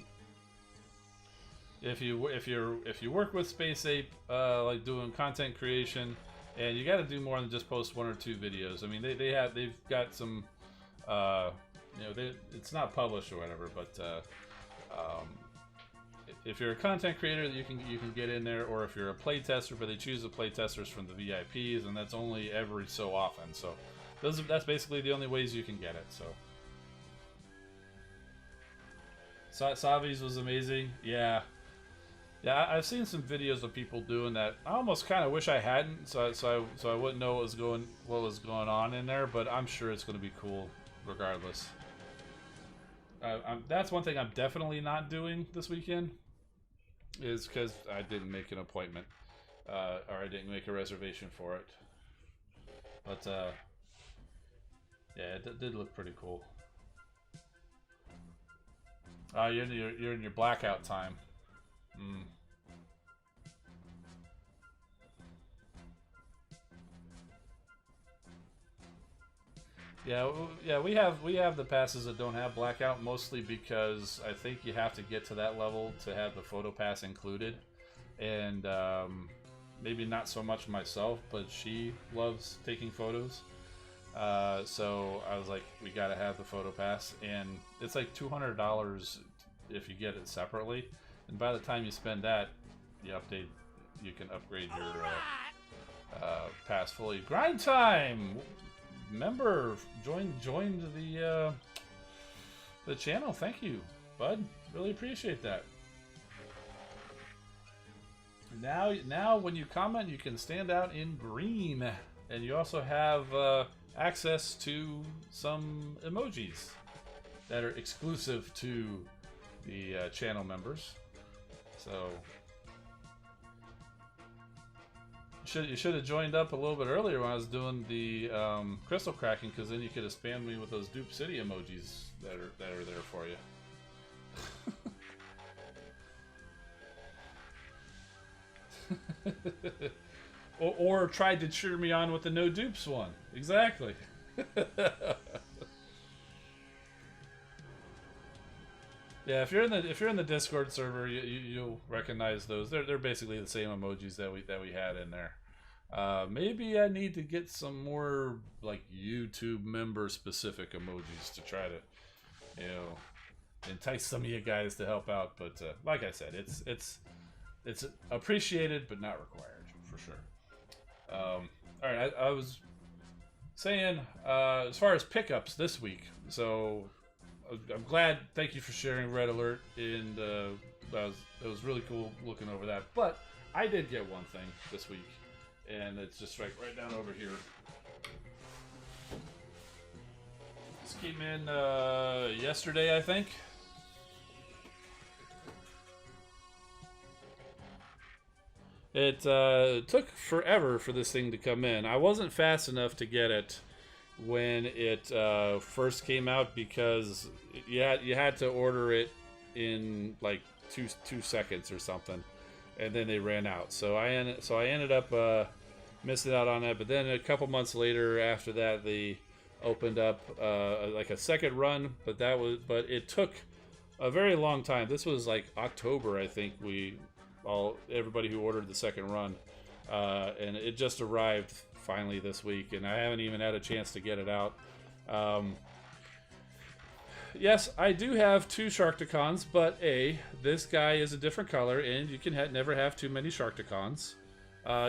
if you work with Space Ape, like doing content creation. And you got to do more than just post 1 or 2 videos. I mean, they've got some, you know, it's not published or whatever. But if you're a content creator, you can get in there, or if you're a playtester, but they choose the playtesters from the VIPs, and that's only every so often. So that's basically the only ways you can get it. So Savi's was amazing, yeah. Yeah, I've seen some videos of people doing that. I almost kind of wish I hadn't, so I wouldn't know what was going on in there. But I'm sure it's going to be cool, regardless. That's one thing I'm definitely not doing this weekend, is because I didn't make an appointment, or I didn't make a reservation for it. But yeah, it did look pretty cool. You're in your blackout time. Yeah, we have the passes that don't have blackout, mostly because I think you have to get to that level to have the photo pass included, and maybe not so much myself, but she loves taking photos. So I was like, we gotta have the photo pass, and it's like $200 if you get it separately. And by the time you spend that, you can upgrade your pass fully. Grind time. Member joined the channel. Thank you, bud. Really appreciate that. Now, when you comment, you can stand out in green, and you also have access to some emojis that are exclusive to the channel members. So you should have joined up a little bit earlier when I was doing the crystal cracking, because then you could have spammed me with those Dupe City emojis that are there for you. or tried to cheer me on with the no dupes one. Exactly. Yeah, if you're in the Discord server, you'll recognize those. They're basically the same emojis that we had in there. Maybe I need to get some more like YouTube member specific emojis to try to, you know, entice some of you guys to help out. But like I said, it's appreciated but not required for sure. All right, I was saying as far as pickups this week, so I'm glad. Thank you for sharing Red Alert, and it was really cool looking over that. But I did get one thing this week, and it's just right down over here. This came in yesterday, I think. It took forever for this thing to come in. I wasn't fast enough to get it when it first came out because you had to order it in like two seconds or something, and then they ran out. So I ended up missing out on that. But then a couple months later, after that, they opened up like a second run. But it took a very long time. This was like October, I think. Everybody who ordered the second run, and it just arrived finally this week, and I haven't even had a chance to get it out. Yes, I do have two Sharkticons, but this guy is a different color, and you can never have too many Sharkticons.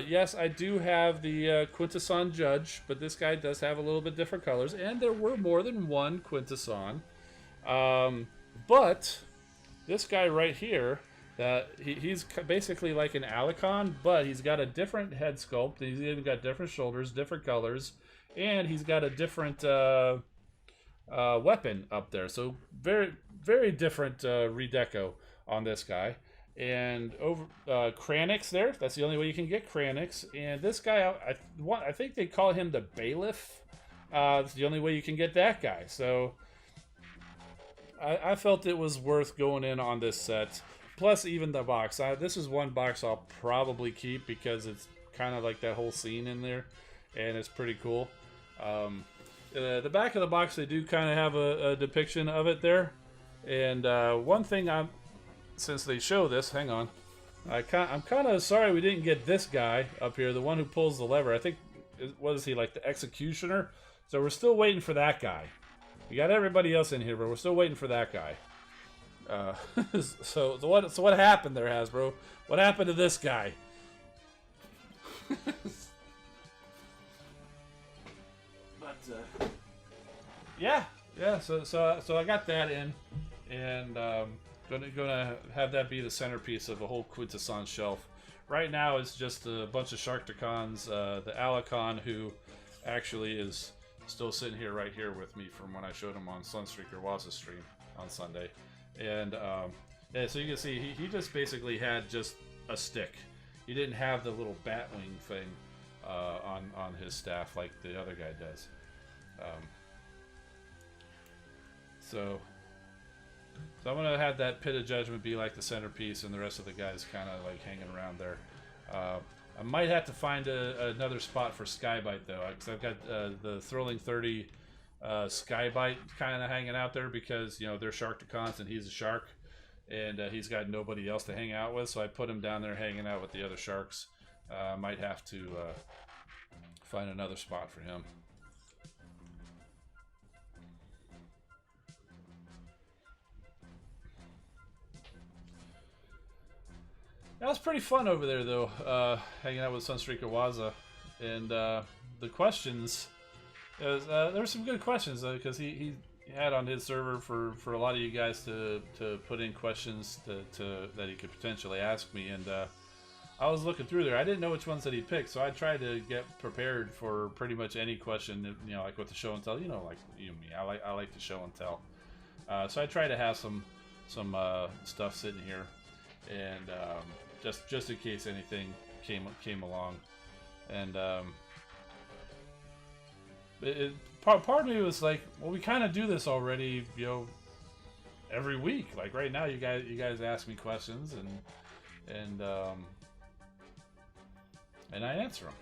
Yes, I do have the Quintesson Judge, but this guy does have a little bit different colors, and there were more than one Quintesson. But this guy right here, he's basically like an Alicon, but he's got a different head sculpt. He's even got different shoulders, different colors, and he's got a different weapon up there. So very, very different redeco on this guy. And over Kranix there. That's the only way you can get Kranix. And this guy, I think they call him the Bailiff. It's the only way you can get that guy. So I felt it was worth going in on this set. Plus, even the box. This is one box I'll probably keep because it's kind of like that whole scene in there, and it's pretty cool. The back of the box, they do kind of have a depiction of it there. And one thing since they show this, hang on, I'm kind of sorry we didn't get this guy up here, the one who pulls the lever. I think, what is he, like the executioner? So we're still waiting for that guy. We got everybody else in here, but we're still waiting for that guy. So what happened there, Hasbro? What happened to this guy? But yeah. So I got that in, and gonna have that be the centerpiece of a whole Quintesson shelf. Right now, it's just a bunch of Sharkticons. The Alicon, who actually is still sitting right here with me from when I showed him on Sunstreaker Waza's stream on Sunday. And yeah, so you can see he just basically had just a stick. He didn't have the little batwing thing on his staff like the other guy does. So I'm gonna have that Pit of Judgment be like the centerpiece, and the rest of the guys kind of like hanging around there. I might have to find another spot for Skybite though, because I've got the Thrilling 30 Skybite kind of hanging out there because, you know, they're Sharkticons and he's a shark, and he's got nobody else to hang out with, so I put him down there hanging out with the other sharks. Might have to find another spot for him. That was pretty fun over there, though, hanging out with Sunstreaker Waza. And the questions, there were some good questions, because he had on his server for a lot of you guys to put in questions that he could potentially ask me. And I was looking through there. I didn't know which ones that he picked, so I tried to get prepared for pretty much any question, you know, like with the show and tell. You know, like you and me, I like to show and tell. So I try to have some stuff sitting here, and just in case anything came along. And part of me was like, well, we kind of do this already, you know, every week. Like right now, you guys ask me questions, and I answer them.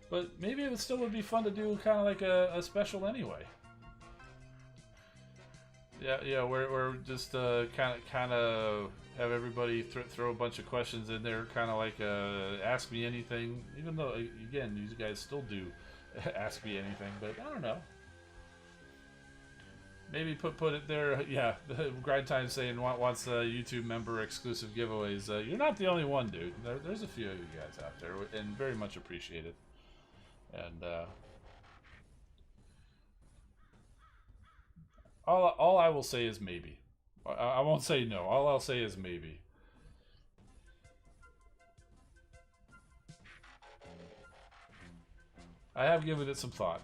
But maybe it still would be fun to do kind of like a special anyway. yeah. We're just kind of have everybody throw a bunch of questions in there, kind of like ask me anything. Even though again, you guys still do ask me anything, but I don't know. Maybe put it there. Yeah, Grind Time saying wants YouTube member exclusive giveaways. You're not the only one, dude. There's a few of you guys out there, and very much appreciated. And all I will say is maybe. I won't say no. All I'll say is maybe. I have given it some thought.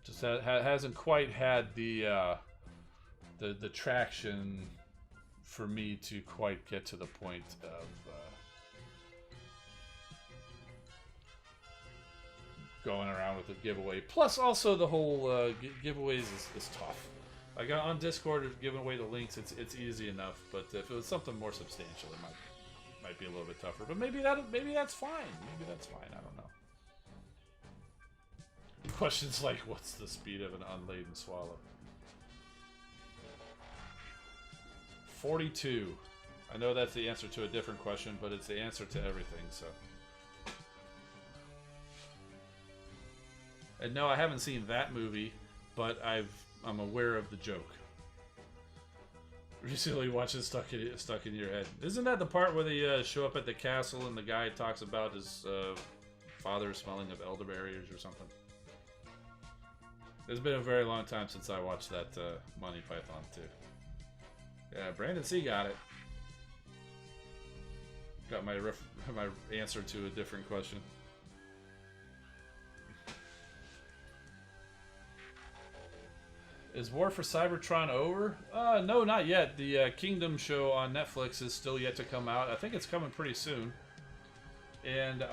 Just hasn't quite had the traction for me to quite get to the point of going around with a giveaway. Plus, also the whole giveaways is tough. Like on Discord, giving away the links, it's easy enough. But if it was something more substantial, it might be a little bit tougher. But maybe that's fine. Maybe that's fine. I don't know. Questions like, what's the speed of an unladen swallow? 42. I know that's the answer to a different question, but it's the answer to everything, so. And no, I haven't seen that movie, but I'm aware of the joke. Recently watched it stuck in your head. Isn't that the part where they show up at the castle and the guy talks about his father smelling of elderberries or something? It's been a very long time since I watched that Monty Python too. Yeah, Brandon C got it. Got my answer to a different question. Is War for Cybertron over? No, not yet. The Kingdom show on Netflix is still yet to come out. I think it's coming pretty soon. And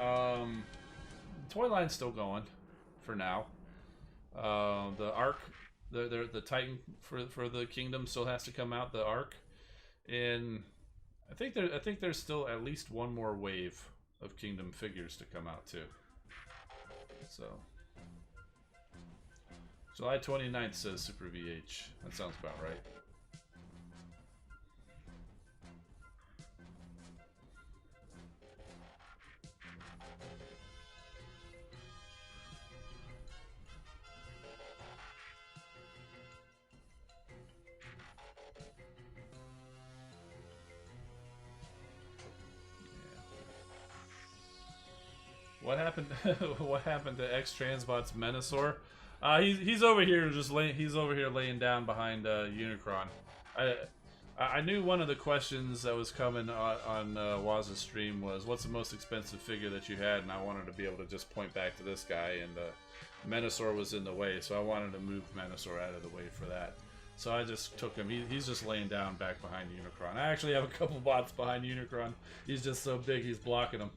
toy line's still going for now. The Arc, the Titan for the Kingdom still has to come out. The Arc, and I think there's still at least one more wave of Kingdom figures to come out too. So July 29th says Super VH. That sounds about right. What happened? What happened to X-Transbot's Menasor? He's over here laying down behind Unicron. I knew one of the questions that was coming on Waz's stream was, what's the most expensive figure that you had? And I wanted to be able to just point back to this guy, and Menasor was in the way, so I wanted to move Menasor out of the way for that. So I just took him. He's just laying down back behind Unicron. I actually have a couple bots behind Unicron. He's just so big, he's blocking them.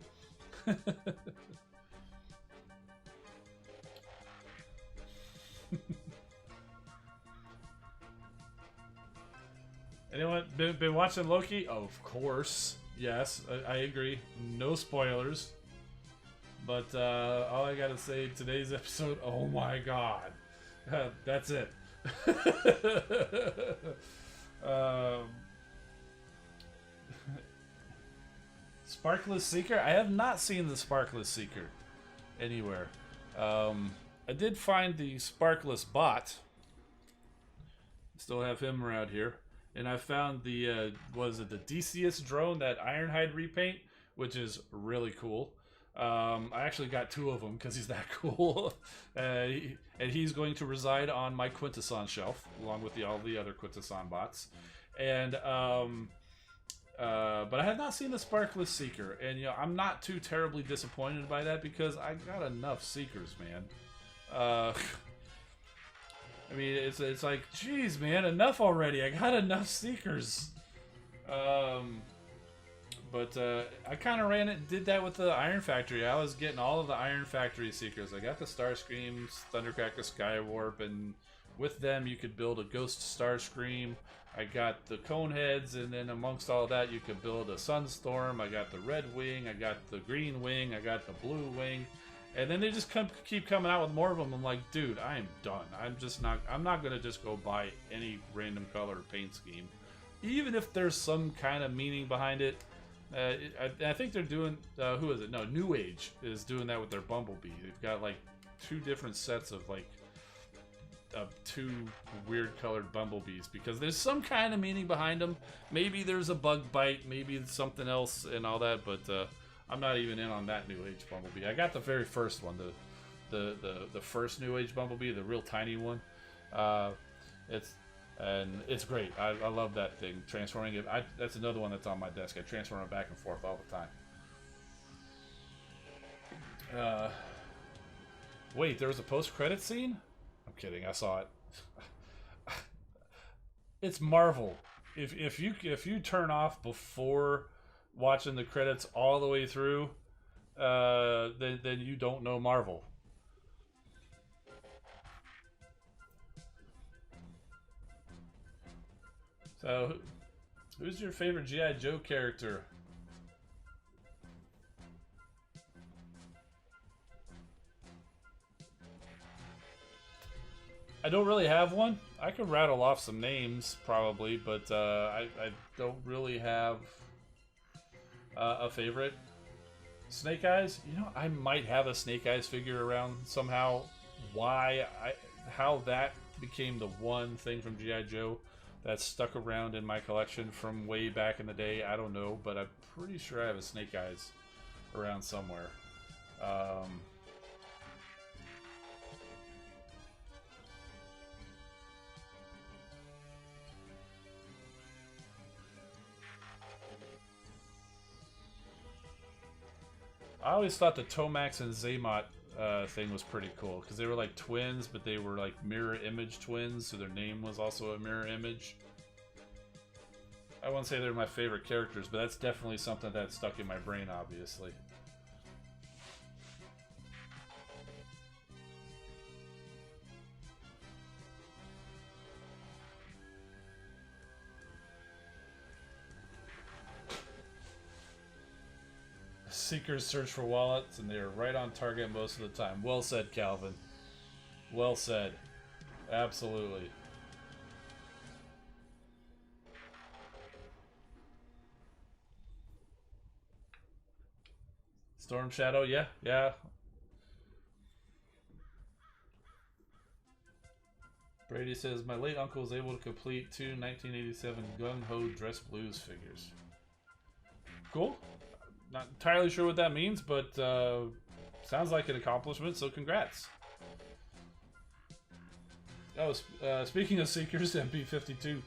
Anyone been watching Loki? Oh, of course. Yes, I agree. No spoilers. But all I gotta say, today's episode, oh my god. That's it. Sparkless Seeker? I have not seen the Sparkless Seeker anywhere. I did find the Sparkless Bot. Still have him around here. And I found the, was it the Decius drone, that Ironhide repaint, which is really cool. I actually got two of them because he's that cool. And he's going to reside on my Quintesson shelf, along with all the other Quintesson bots. And, but I have not seen the Sparkless Seeker. And, you know, I'm not too terribly disappointed by that because I got enough Seekers, man. I mean, it's like, geez, man, enough already. I got enough Seekers. But I kind of did that with the Iron Factory. I was getting all of the Iron Factory Seekers. I got the Starscreams, Thundercracker, Skywarp, and with them you could build a Ghost Starscream. I got the Coneheads, and then amongst all that you could build a Sunstorm. I got the Red Wing, I got the Green Wing, I got the Blue Wing. And then they just keep coming out with more of them. I'm like, dude, I am done. I'm not gonna just go buy any random color paint scheme, even if there's some kind of meaning behind it. I think they're doing. Who is it? No, New Age is doing that with their Bumblebee. They've got like 2 different sets of like 2 weird colored bumblebees because there's some kind of meaning behind them. Maybe there's a bug bite, maybe it's something else and all that, but I'm not even in on that New Age bumblebee. I got the very first one, the first New Age bumblebee, the real tiny one. It's great. I love that thing. Transforming it. That's another one that's on my desk. I transform it back and forth all the time. Wait, there was a post-credit scene? I'm kidding. I saw it. It's Marvel. If you turn off before watching the credits all the way through, then you don't know Marvel. So, who's your favorite G.I. Joe character? I don't really have one. I could rattle off some names, probably, but I don't really have a favorite. Snake Eyes? You know, I might have a Snake Eyes figure around somehow. How that became the one thing from G.I. Joe that's stuck around in my collection from way back in the day, I don't know, but I'm pretty sure I have a Snake Eyes around somewhere. I always thought the Tomax and Zaymot thing was pretty cool because they were like twins, but they were like mirror image twins, so their name was also a mirror image. I wouldn't say they're my favorite characters, but that's definitely something that stuck in my brain, obviously. Seekers search for wallets, and they are right on target most of the time. Well said, Calvin. Well said. Absolutely. Storm Shadow, yeah, yeah. Brady says, my late uncle was able to complete 2 1987 Gung Ho Dress Blues figures. Cool. Not entirely sure what that means, but sounds like an accomplishment, so congrats. Oh, speaking of Seekers, MP52.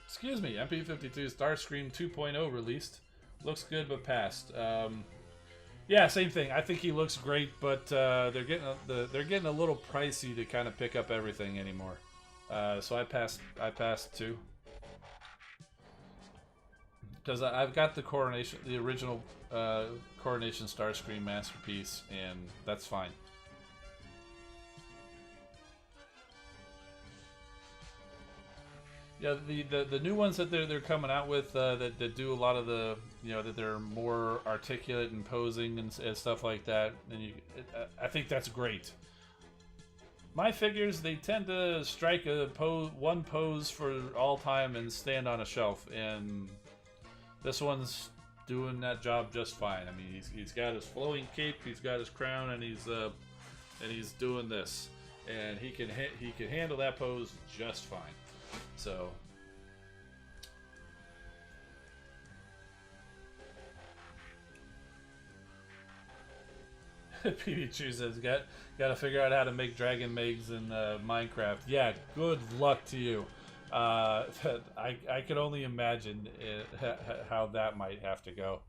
Excuse me, MP52 Starscream 2.0 released. Looks good, but passed. Yeah, same thing. I think he looks great, but they're getting a little pricey to kind of pick up everything anymore. So I passed too. Because I've got the original Coronation Starscream Masterpiece, and that's fine. Yeah, the new ones that they're coming out with that do a lot of the, you know, that they're more articulate and posing and stuff like that, and I think that's great. My figures, they tend to strike one pose for all time and stand on a shelf, and this one's doing that job just fine. I mean, he's got his flowing cape, he's got his crown, and he's doing this, and he can handle that pose just fine. So. PB says, got to figure out how to make Dragon Megs in Minecraft. Yeah, good luck to you. I can only imagine how that might have to go,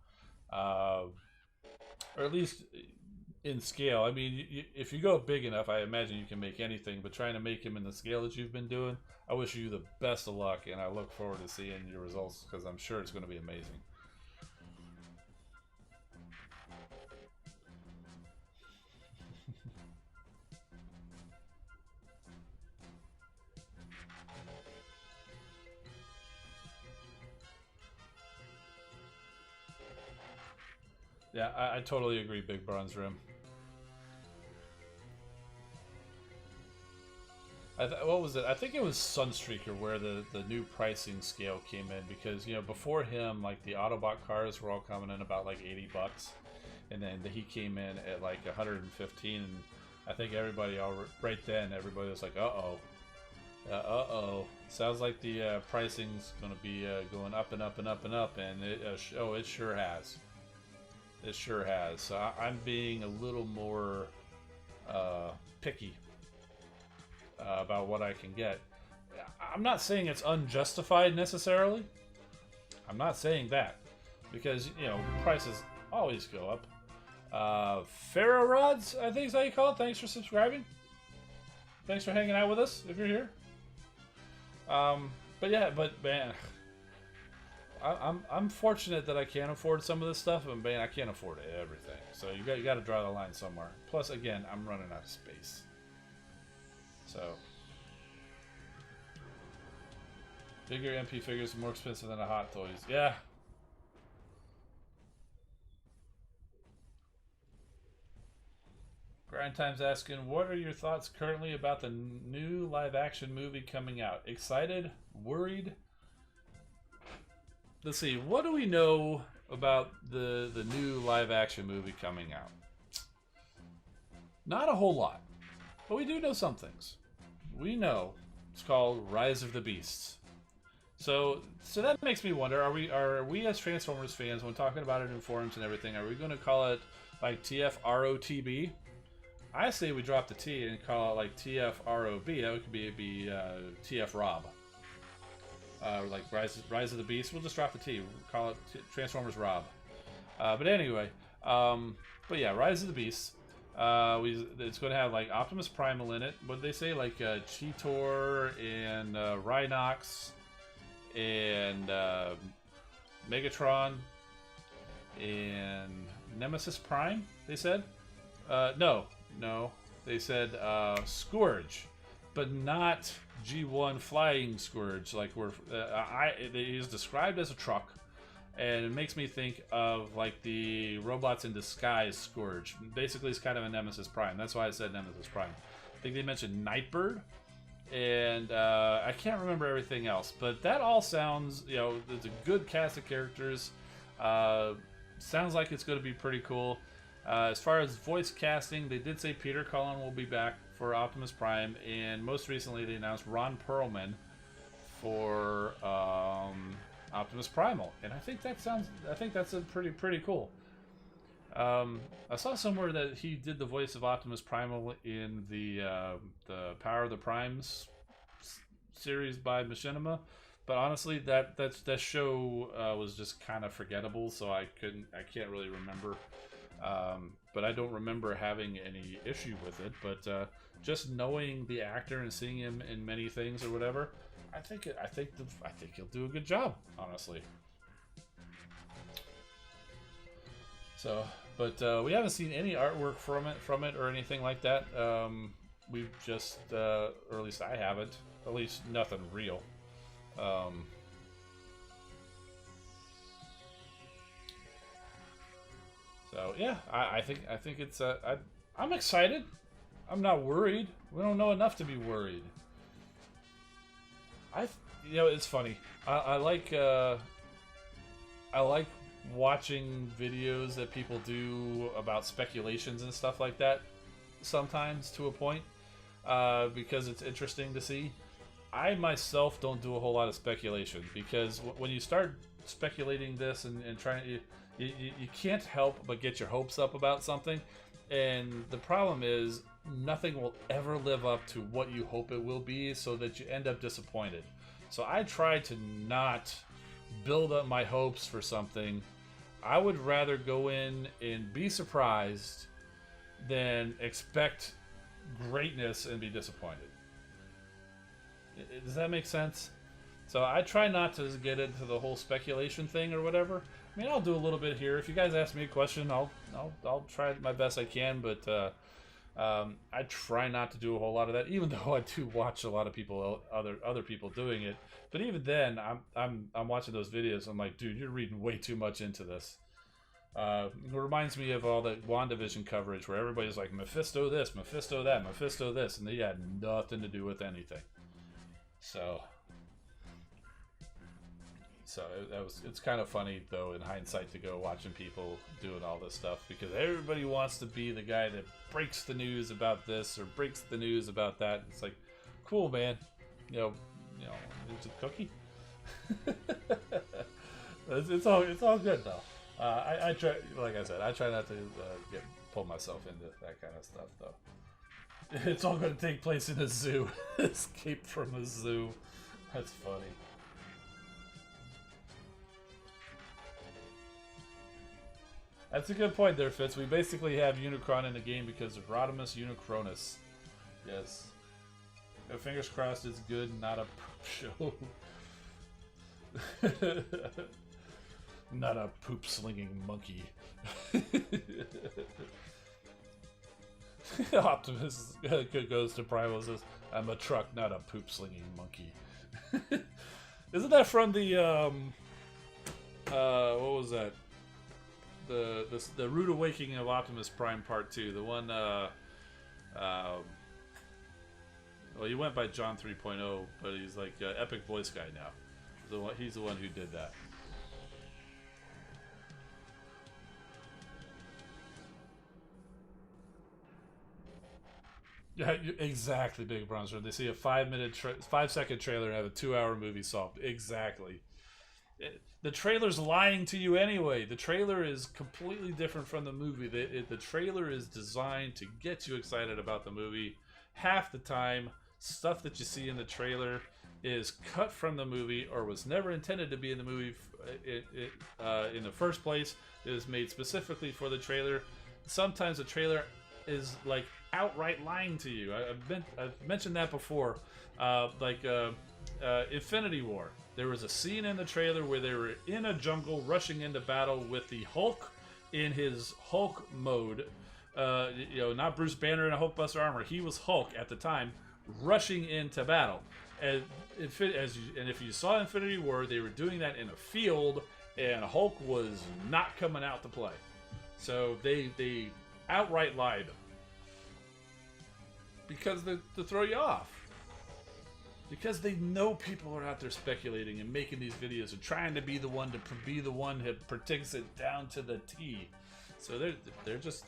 or at least in scale. I mean, if you go big enough, I imagine you can make anything. But trying to make him in the scale that you've been doing, I wish you the best of luck, and I look forward to seeing your results because I'm sure it's going to be amazing. Yeah, I totally agree. Big bronze rim. What was it? I think it was Sunstreaker where the new pricing scale came in, because before him, like, the Autobot cars were all coming in about like $80, and then he came in at like 115, and I think everybody right then everybody was like, uh-oh, sounds like the pricing's going to be going up and up and up and up, and it sure has. It sure has. So I'm being a little more picky about what I can get. I'm not saying it's unjustified necessarily. I'm not saying that, because prices always go up. Pharaoh Rods, I think is how you call it. Thanks for subscribing. Thanks for hanging out with us if you're here. But man, I'm fortunate that I can afford some of this stuff, but man, I can't afford everything. So you got to draw the line somewhere. Plus, again, I'm running out of space. So, bigger MP figures are more expensive than a Hot Toys. Yeah. Grind Time's asking, what are your thoughts currently about the new live-action movie coming out? Excited? Worried? Let's see. What do we know about the new live-action movie coming out? Not a whole lot, but we do know some things. We know it's called Rise of the Beasts. So that makes me wonder: are we as Transformers fans, when talking about it in forums and everything, are we going to call it like TFROTB? I say we drop the T and call it like TFROB. That would be TFROB. Like Rise of the Beast. We'll just drop the T. We'll call it Transformers Rob. But anyway, but yeah, Rise of the Beast. It's going to have like Optimus Primal in it. What did they say? Like Cheetor and Rhinox and Megatron and Nemesis Prime. They said. No. They said Scourge, but not G1 flying Scourge. Like he's described as a truck. And it makes me think of like the Robots in Disguise Scourge. Basically, it's kind of a Nemesis Prime. That's why I said Nemesis Prime. I think they mentioned Nightbird, and I can't remember everything else. But that all sounds, it's a good cast of characters. Sounds like it's going to be pretty cool. As far as voice casting, they did say Peter Cullen will be back for Optimus Prime, and most recently they announced Ron Perlman for Optimus Primal, and I think that's a pretty cool. I saw somewhere that he did the voice of Optimus Primal in the Power of the Primes series by Machinima, but honestly, that show was just kind of forgettable, so I can't really remember. But I don't remember having any issue with it. But just knowing the actor and seeing him in many things or whatever, I think he'll do a good job, honestly. So, but we haven't seen any artwork from it or anything like that. We've just, or at least I haven't. At least nothing real. So yeah, I think it's I'm excited. I'm not worried. We don't know enough to be worried. It's funny. I like watching videos that people do about speculations and stuff like that. Sometimes to a point, because it's interesting to see. I myself don't do a whole lot of speculation, because when you start speculating this and trying, you can't help but get your hopes up about something, and the problem is nothing will ever live up to what you hope it will be, so that you end up disappointed. So I try to not build up my hopes for something. I would rather go in and be surprised than expect greatness and be disappointed. Does that make sense? So I try not to get into the whole speculation thing or whatever. I mean, I'll do a little bit here. If you guys ask me a question, I'll try my best I can. But I try not to do a whole lot of that, even though I do watch a lot of people, other people doing it. But even then, I'm watching those videos. I'm like, dude, you're reading way too much into this. It reminds me of all the WandaVision coverage where everybody's like, Mephisto this, Mephisto that, Mephisto this, and they had nothing to do with anything. So it's kind of funny though in hindsight to go watching people doing all this stuff, because everybody wants to be the guy that breaks the news about this or breaks the news about that. It's like, cool, man. You know, it's a cookie. it's all good though. I try, like I said, I try not to pull myself into that kind of stuff though. It's all going to take place in a zoo. Escape from a zoo. That's funny. That's a good point there, Fitz. We basically have Unicron in the game because of Rodimus Unicronus. Yes. Fingers crossed it's good, not a poop show. Not a poop-slinging monkey. Optimus goes to Primal and says, I'm a truck, not a poop-slinging monkey. Isn't that from the, what was that? The Rude Awakening of Optimus Prime Part 2. The one, well, he went by John 3.0, but he's like Epic Voice Guy now. He's the one who did that. Yeah, exactly, Big Bronzer. They see a 5-second trailer and have a 2-hour movie solved. Exactly. The trailer's lying to you anyway. The trailer is completely different from the movie. The trailer is designed to get you excited about the movie. Half the time, stuff that you see in the trailer is cut from the movie or was never intended to be in the movie in the first place. It was made specifically for the trailer. Sometimes the trailer is like outright lying to you. I've mentioned that before. Infinity War. There was a scene in the trailer where they were in a jungle rushing into battle with the Hulk in his Hulk mode. Not Bruce Banner in a Hulkbuster armor. He was Hulk at the time, rushing into battle. And if you saw Infinity War, they were doing that in a field, and Hulk was not coming out to play. So they outright lied because to throw you off. Because they know people are out there speculating and making these videos and trying to be the one that predicts it down to the T. So they're just,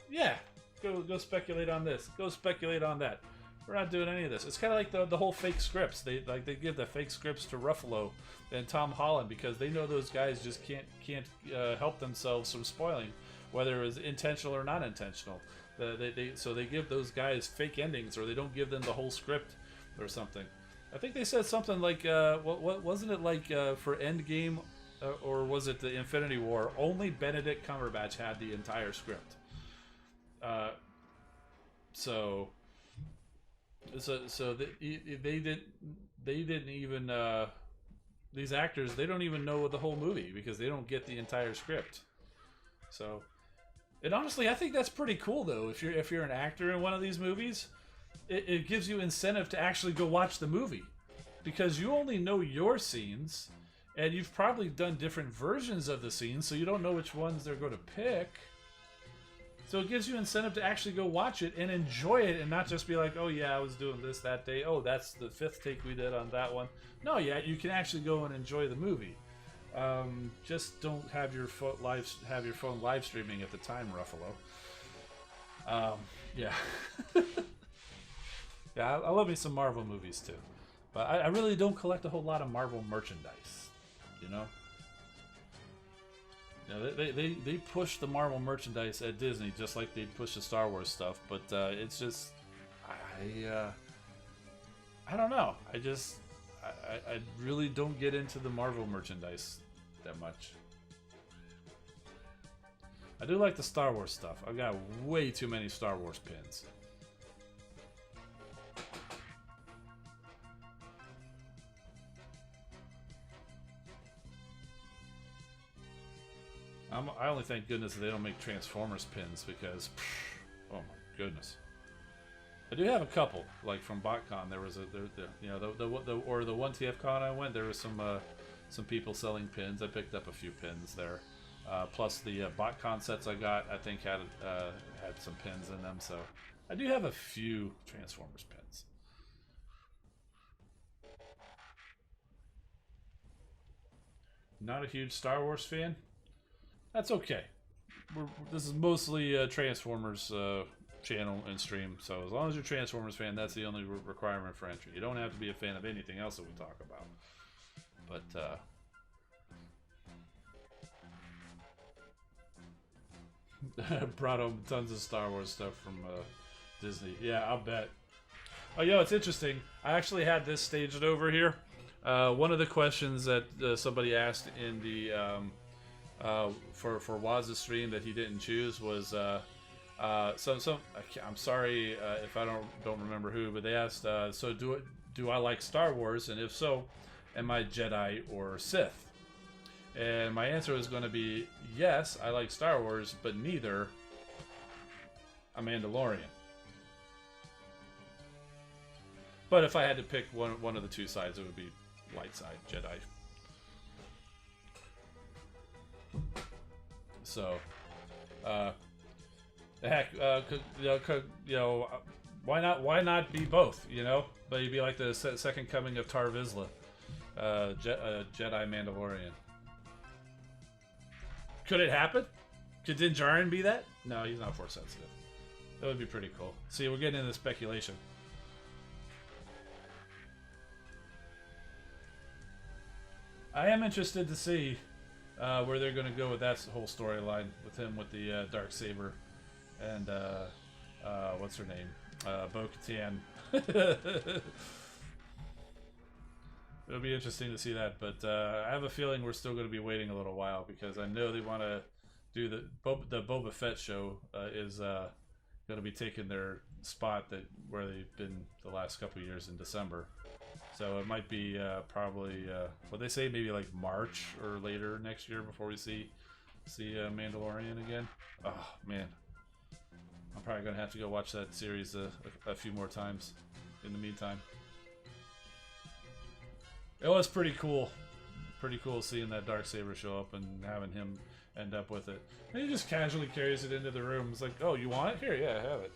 yeah, go speculate on this, go speculate on that. We're not doing any of this. It's kind of like the whole fake scripts. They give the fake scripts to Ruffalo and Tom Holland because they know those guys just can't help themselves from spoiling, whether it was intentional or not intentional. So they give those guys fake endings, or they don't give them the whole script or something. I think they said something like, what wasn't it like for Endgame, or was it the Infinity War? Only Benedict Cumberbatch had the entire script. So they didn't even these actors, they don't even know the whole movie because they don't get the entire script. So, and honestly, I think that's pretty cool though. If you're an actor in one of these movies, it gives you incentive to actually go watch the movie, because you only know your scenes, and you've probably done different versions of the scenes, so you don't know which ones they're going to pick. So it gives you incentive to actually go watch it and enjoy it, and not just be like, oh yeah, I was doing this that day. Oh, that's the 5th take we did on that one. No, yeah, you can actually go and enjoy the movie. Just don't have your phone live streaming at the time, Ruffalo. Yeah. Yeah, I love me some Marvel movies too, but I really don't collect a whole lot of Marvel merchandise. You know, they push the Marvel merchandise at Disney just like they push the Star Wars stuff, but it's just I don't know. I really don't get into the Marvel merchandise that much. I do like the Star Wars stuff. I've got way too many Star Wars pins. I only thank goodness that they don't make Transformers pins because, oh my goodness. I do have a couple, like from BotCon. There was the one TFCon I went. There was some people selling pins. I picked up a few pins there. plus the BotCon sets I got, I think had some pins in them. So I do have a few Transformers pins. Not a huge Star Wars fan. That's okay. This is mostly Transformers channel and stream, so as long as you're a Transformers fan, that's the only requirement for entry. You don't have to be a fan of anything else that we talk about. But brought home tons of Star Wars stuff from Disney. Yeah, I'll bet. Oh, yo, it's interesting. I actually had this staged over here. One of the questions that somebody asked in the for Waz's stream that he didn't choose was I'm sorry if I don't remember who, but they asked, so do I like Star Wars, and if so, am I Jedi or Sith? And my answer is going to be yes, I like Star Wars, but neither a Mandalorian. But if I had to pick one of the two sides, it would be light side, Jedi. So, heck, why not be both? You know, but you'd be like the second coming of Tar Vizsla, Jedi Mandalorian. Could it happen? Could Din Djarin be that? No, he's not force sensitive. That would be pretty cool. See, we're getting into speculation. I am interested to see where they're going to go with that whole storyline with him with the Darksaber and what's her name? Bo-Katan. It'll be interesting to see that, but I have a feeling we're still going to be waiting a little while because I know they want to do the Boba Fett show is going to be taking their spot where they've been the last couple of years in December. So it might be probably what they say, maybe like March or later next year before we see Mandalorian again. Oh man, I'm probably gonna have to go watch that series a few more times in the meantime. It was pretty cool seeing that Darksaber show up and having him end up with it. And he just casually carries it into the room. It's like, oh, you want it? Here, yeah, I have it.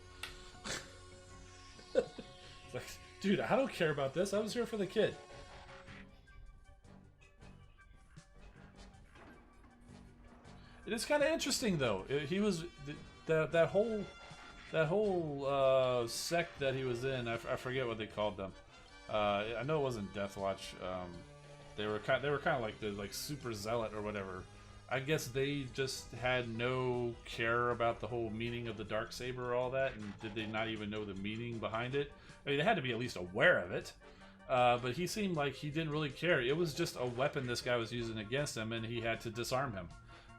It's like, dude, I don't care about this. I was here for the kid. It is kind of interesting, though. He was that whole sect that he was in. I forget what they called them. I know it wasn't Death Watch. They were kind of like the super zealot or whatever. I guess they just had no care about the whole meaning of the Darksaber or all that, and did they not even know the meaning behind it? I mean, they had to be at least aware of it. But he seemed like he didn't really care. It was just a weapon this guy was using against him, and he had to disarm him.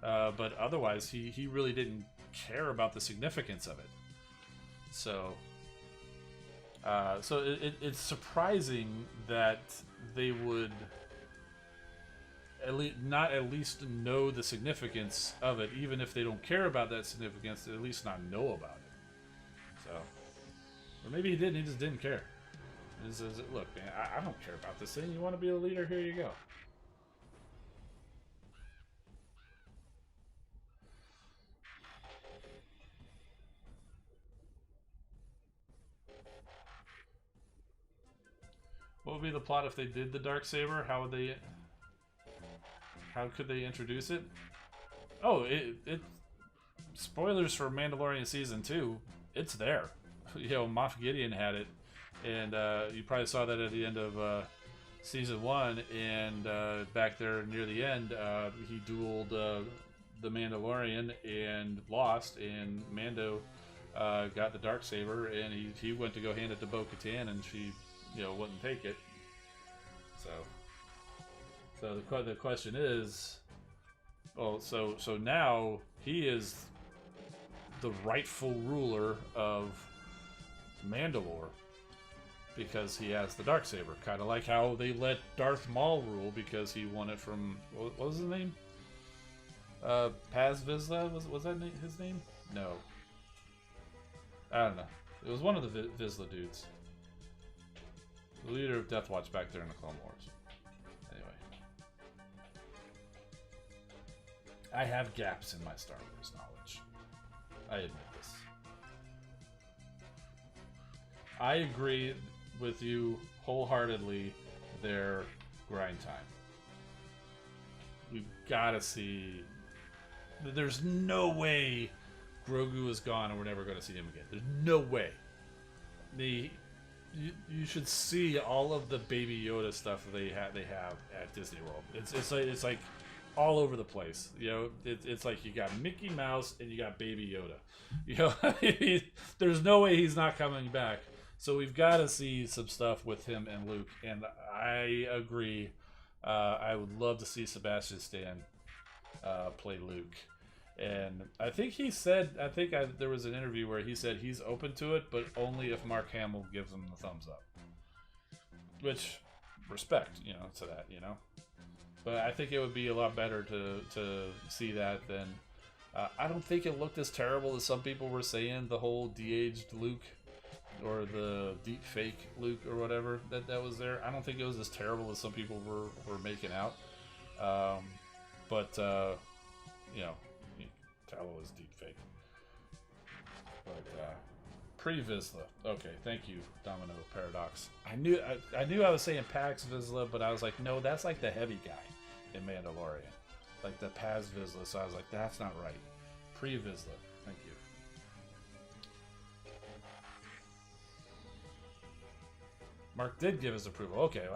But otherwise, he really didn't care about the significance of it. So it's surprising that they would not at least know the significance of it, even if they don't care about that significance. They at least not know about it. So, or maybe he didn't. He just didn't care. He says, "Look, man, I don't care about this thing. You want to be a leader? Here you go." What would be the plot if they did the Darksaber? How could they introduce it? Oh, it spoilers for Mandalorian season 2. It's there. You know, Moff Gideon had it, and you probably saw that at the end of season 1. And back there near the end, he dueled the Mandalorian and lost, and Mando got the Darksaber, and he went to go hand it to Bo-Katan, and she, wouldn't take it. So the question is, well, so now he is the rightful ruler of Mandalore because he has the Darksaber, kind of like how they let Darth Maul rule because he won it from what was his name? Paz Vizsla, was that his name? No, I don't know. It was one of the Vizsla dudes. The leader of Death Watch back there in the Clone Wars. Anyway. I have gaps in my Star Wars knowledge. I admit this. I agree with you wholeheartedly. Their grind time. We've got to see. There's no way Grogu is gone and we're never going to see him again. There's no way. You should see all of the Baby Yoda stuff that they have at Disney World. It's like all over the place. You know, it's like you got Mickey Mouse and you got Baby Yoda. You know, there's no way he's not coming back. So we've got to see some stuff with him and Luke. And I agree. I would love to see Sebastian Stan play Luke. And I think he said, there was an interview where he said he's open to it, but only if Mark Hamill gives him the thumbs up. Which, respect, you know, to that, you know. But I think it would be a lot better to see that than... I don't think it looked as terrible as some people were saying, the whole de-aged Luke, or the deep fake Luke, or whatever that was there. I don't think it was as terrible as some people were making out. But, you know, tell it was deep fake. But, pre-Vizsla. Okay, thank you, Domino Paradox. I knew I was saying Pax Vizsla, but I was like, no, that's like the heavy guy in Mandalorian. Like the Paz Vizsla, so I was like, that's not right. Pre-Vizsla. Thank you. Mark did give his approval. Okay,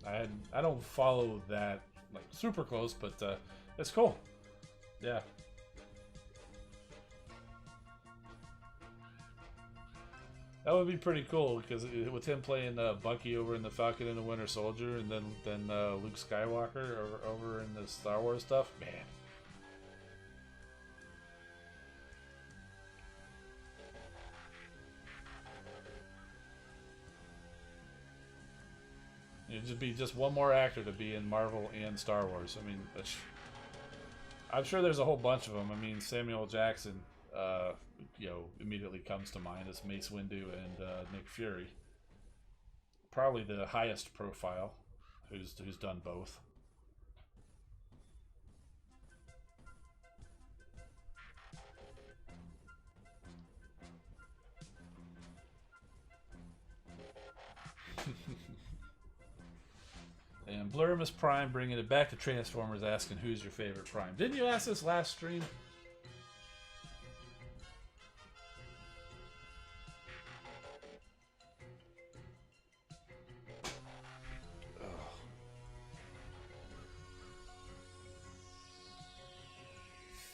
I don't follow that like super close, but it's cool. Yeah. That would be pretty cool because with him playing Bucky over in the Falcon and the Winter Soldier, and then Luke Skywalker over in the Star Wars stuff, man. It'd just be just one more actor to be in Marvel and Star Wars. I mean, I'm sure there's a whole bunch of them. I mean, Samuel Jackson, you know, immediately comes to mind as Mace Windu and Nick Fury. Probably the highest profile who's done both. And Blurimus Prime bringing it back to Transformers, asking who's your favorite Prime. Didn't you ask this last stream?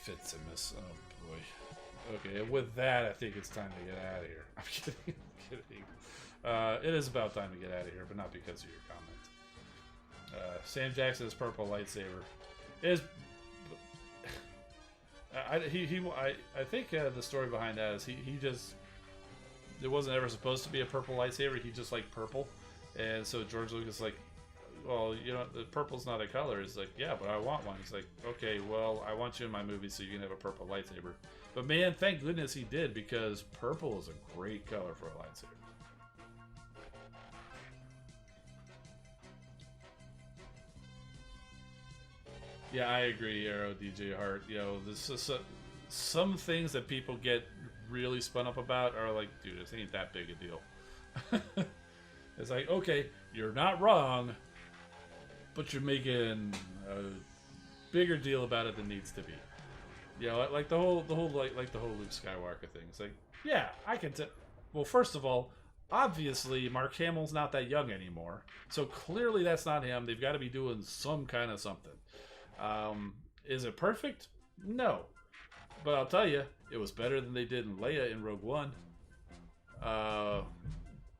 Fitzimus, oh boy. Okay, with that, I think it's time to get out of here. I'm kidding, I'm kidding. It is about time to get out of here, but not because of your comment. Sam Jackson's purple lightsaber is. I think the story behind that is he just, it wasn't ever supposed to be a purple lightsaber. He just liked purple, and so George Lucas like, well, you know, the purple's not a color. He's like, yeah, but I want one. He's like, okay, well, I want you in my movie so you can have a purple lightsaber. But man, thank goodness he did, because purple is a great color for a lightsaber. Yeah, I agree, Arrow DJ Hart. You know, this is some things that people get really spun up about are like, dude, this ain't that big a deal. It's like, okay, you're not wrong, but you're making a bigger deal about it than needs to be. You know, like the whole Luke Skywalker thing. It's like, yeah, I can tell. Well, first of all, obviously Mark Hamill's not that young anymore, so clearly that's not him. They've got to be doing some kind of something. Is it perfect? No. But I'll tell you, it was better than they did in Leia in Rogue One.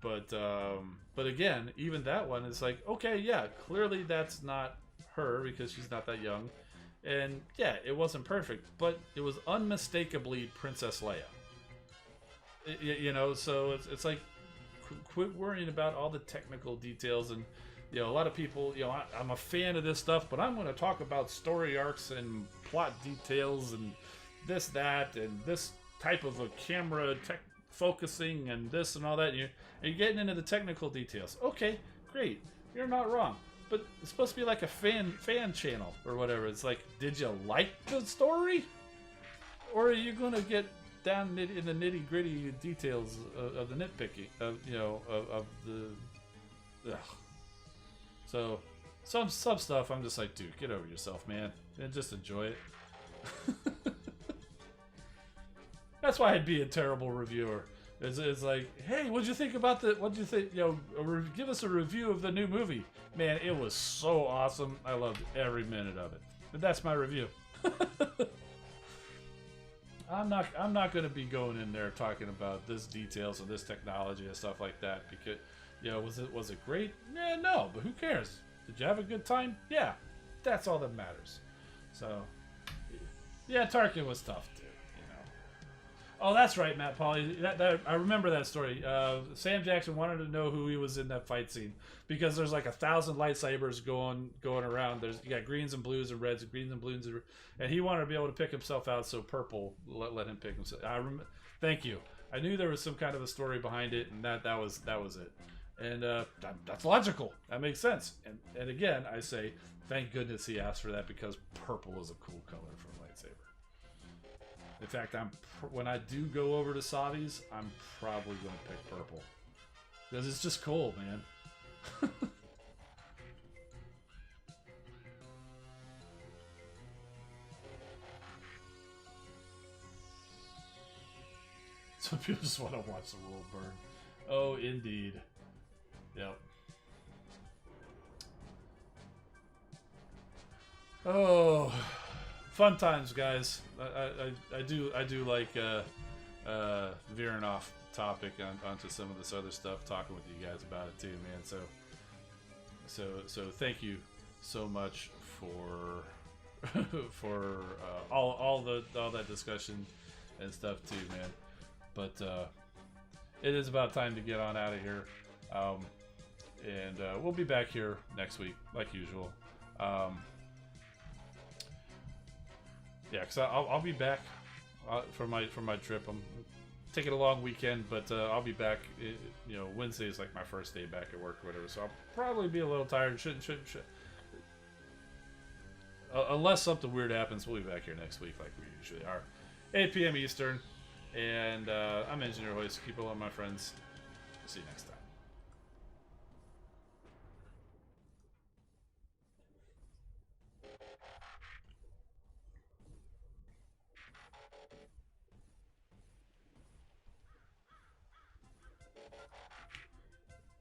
But again, even that one is like, okay, yeah, clearly that's not her because she's not that young. And yeah, it wasn't perfect, but it was unmistakably Princess Leia. You know, so it's like, quit worrying about all the technical details. And you know, a lot of people, you know, I'm a fan of this stuff, but I'm going to talk about story arcs and plot details and this, that, and this type of a camera focusing and this and all that. And you're getting into the technical details. Okay, great. You're not wrong. but it's supposed to be like a fan channel or whatever. It's like, did you like the story, or are you gonna get down in the nitty gritty details of the nitpicking of of the? Ugh. So some stuff I'm just like, dude, get over yourself, man, and just enjoy it. That's why I'd be a terrible reviewer. It's like, hey, what'd you think about the? What'd you think? Give us a review of the new movie. Man, it was so awesome. I loved every minute of it. And that's my review. I'm not going to be going in there talking about this details of this technology and stuff like that because, was it great? Yeah, no, but who cares? Did you have a good time? Yeah, that's all that matters. So, yeah, Tarkin was tough too. Oh, that's right, Matt Pauly. I remember that story. Sam Jackson wanted to know who he was in that fight scene because there's like 1,000 lightsabers going around. You got greens and blues and reds, and greens and blues, and he wanted to be able to pick himself out. So purple let him pick himself. Thank you. I knew there was some kind of a story behind it, and that was it. And that's logical. That makes sense. And again, I say thank goodness he asked for that because purple is a cool color for a lightsaber. In fact, when I do go over to Savi's, I'm probably going to pick purple. Because it's just cool, man. Some people just want to watch the world burn. Oh, indeed. Yep. Oh... Fun times, guys. I do like veering off topic onto some of this other stuff, talking with you guys about it too, man. So thank you so much for all that discussion and stuff too, man. But it is about time to get on out of here, and we'll be back here next week like usual. Yeah, because I'll be back for my trip. I'm taking a long weekend, but I'll be back. Wednesday is like my first day back at work or whatever, so I'll probably be a little tired. Shouldn't. Unless something weird happens, we'll be back here next week like we usually are. 8 p.m. Eastern, and I'm Engineer Hoist. Keep it on, my friends. See you next time.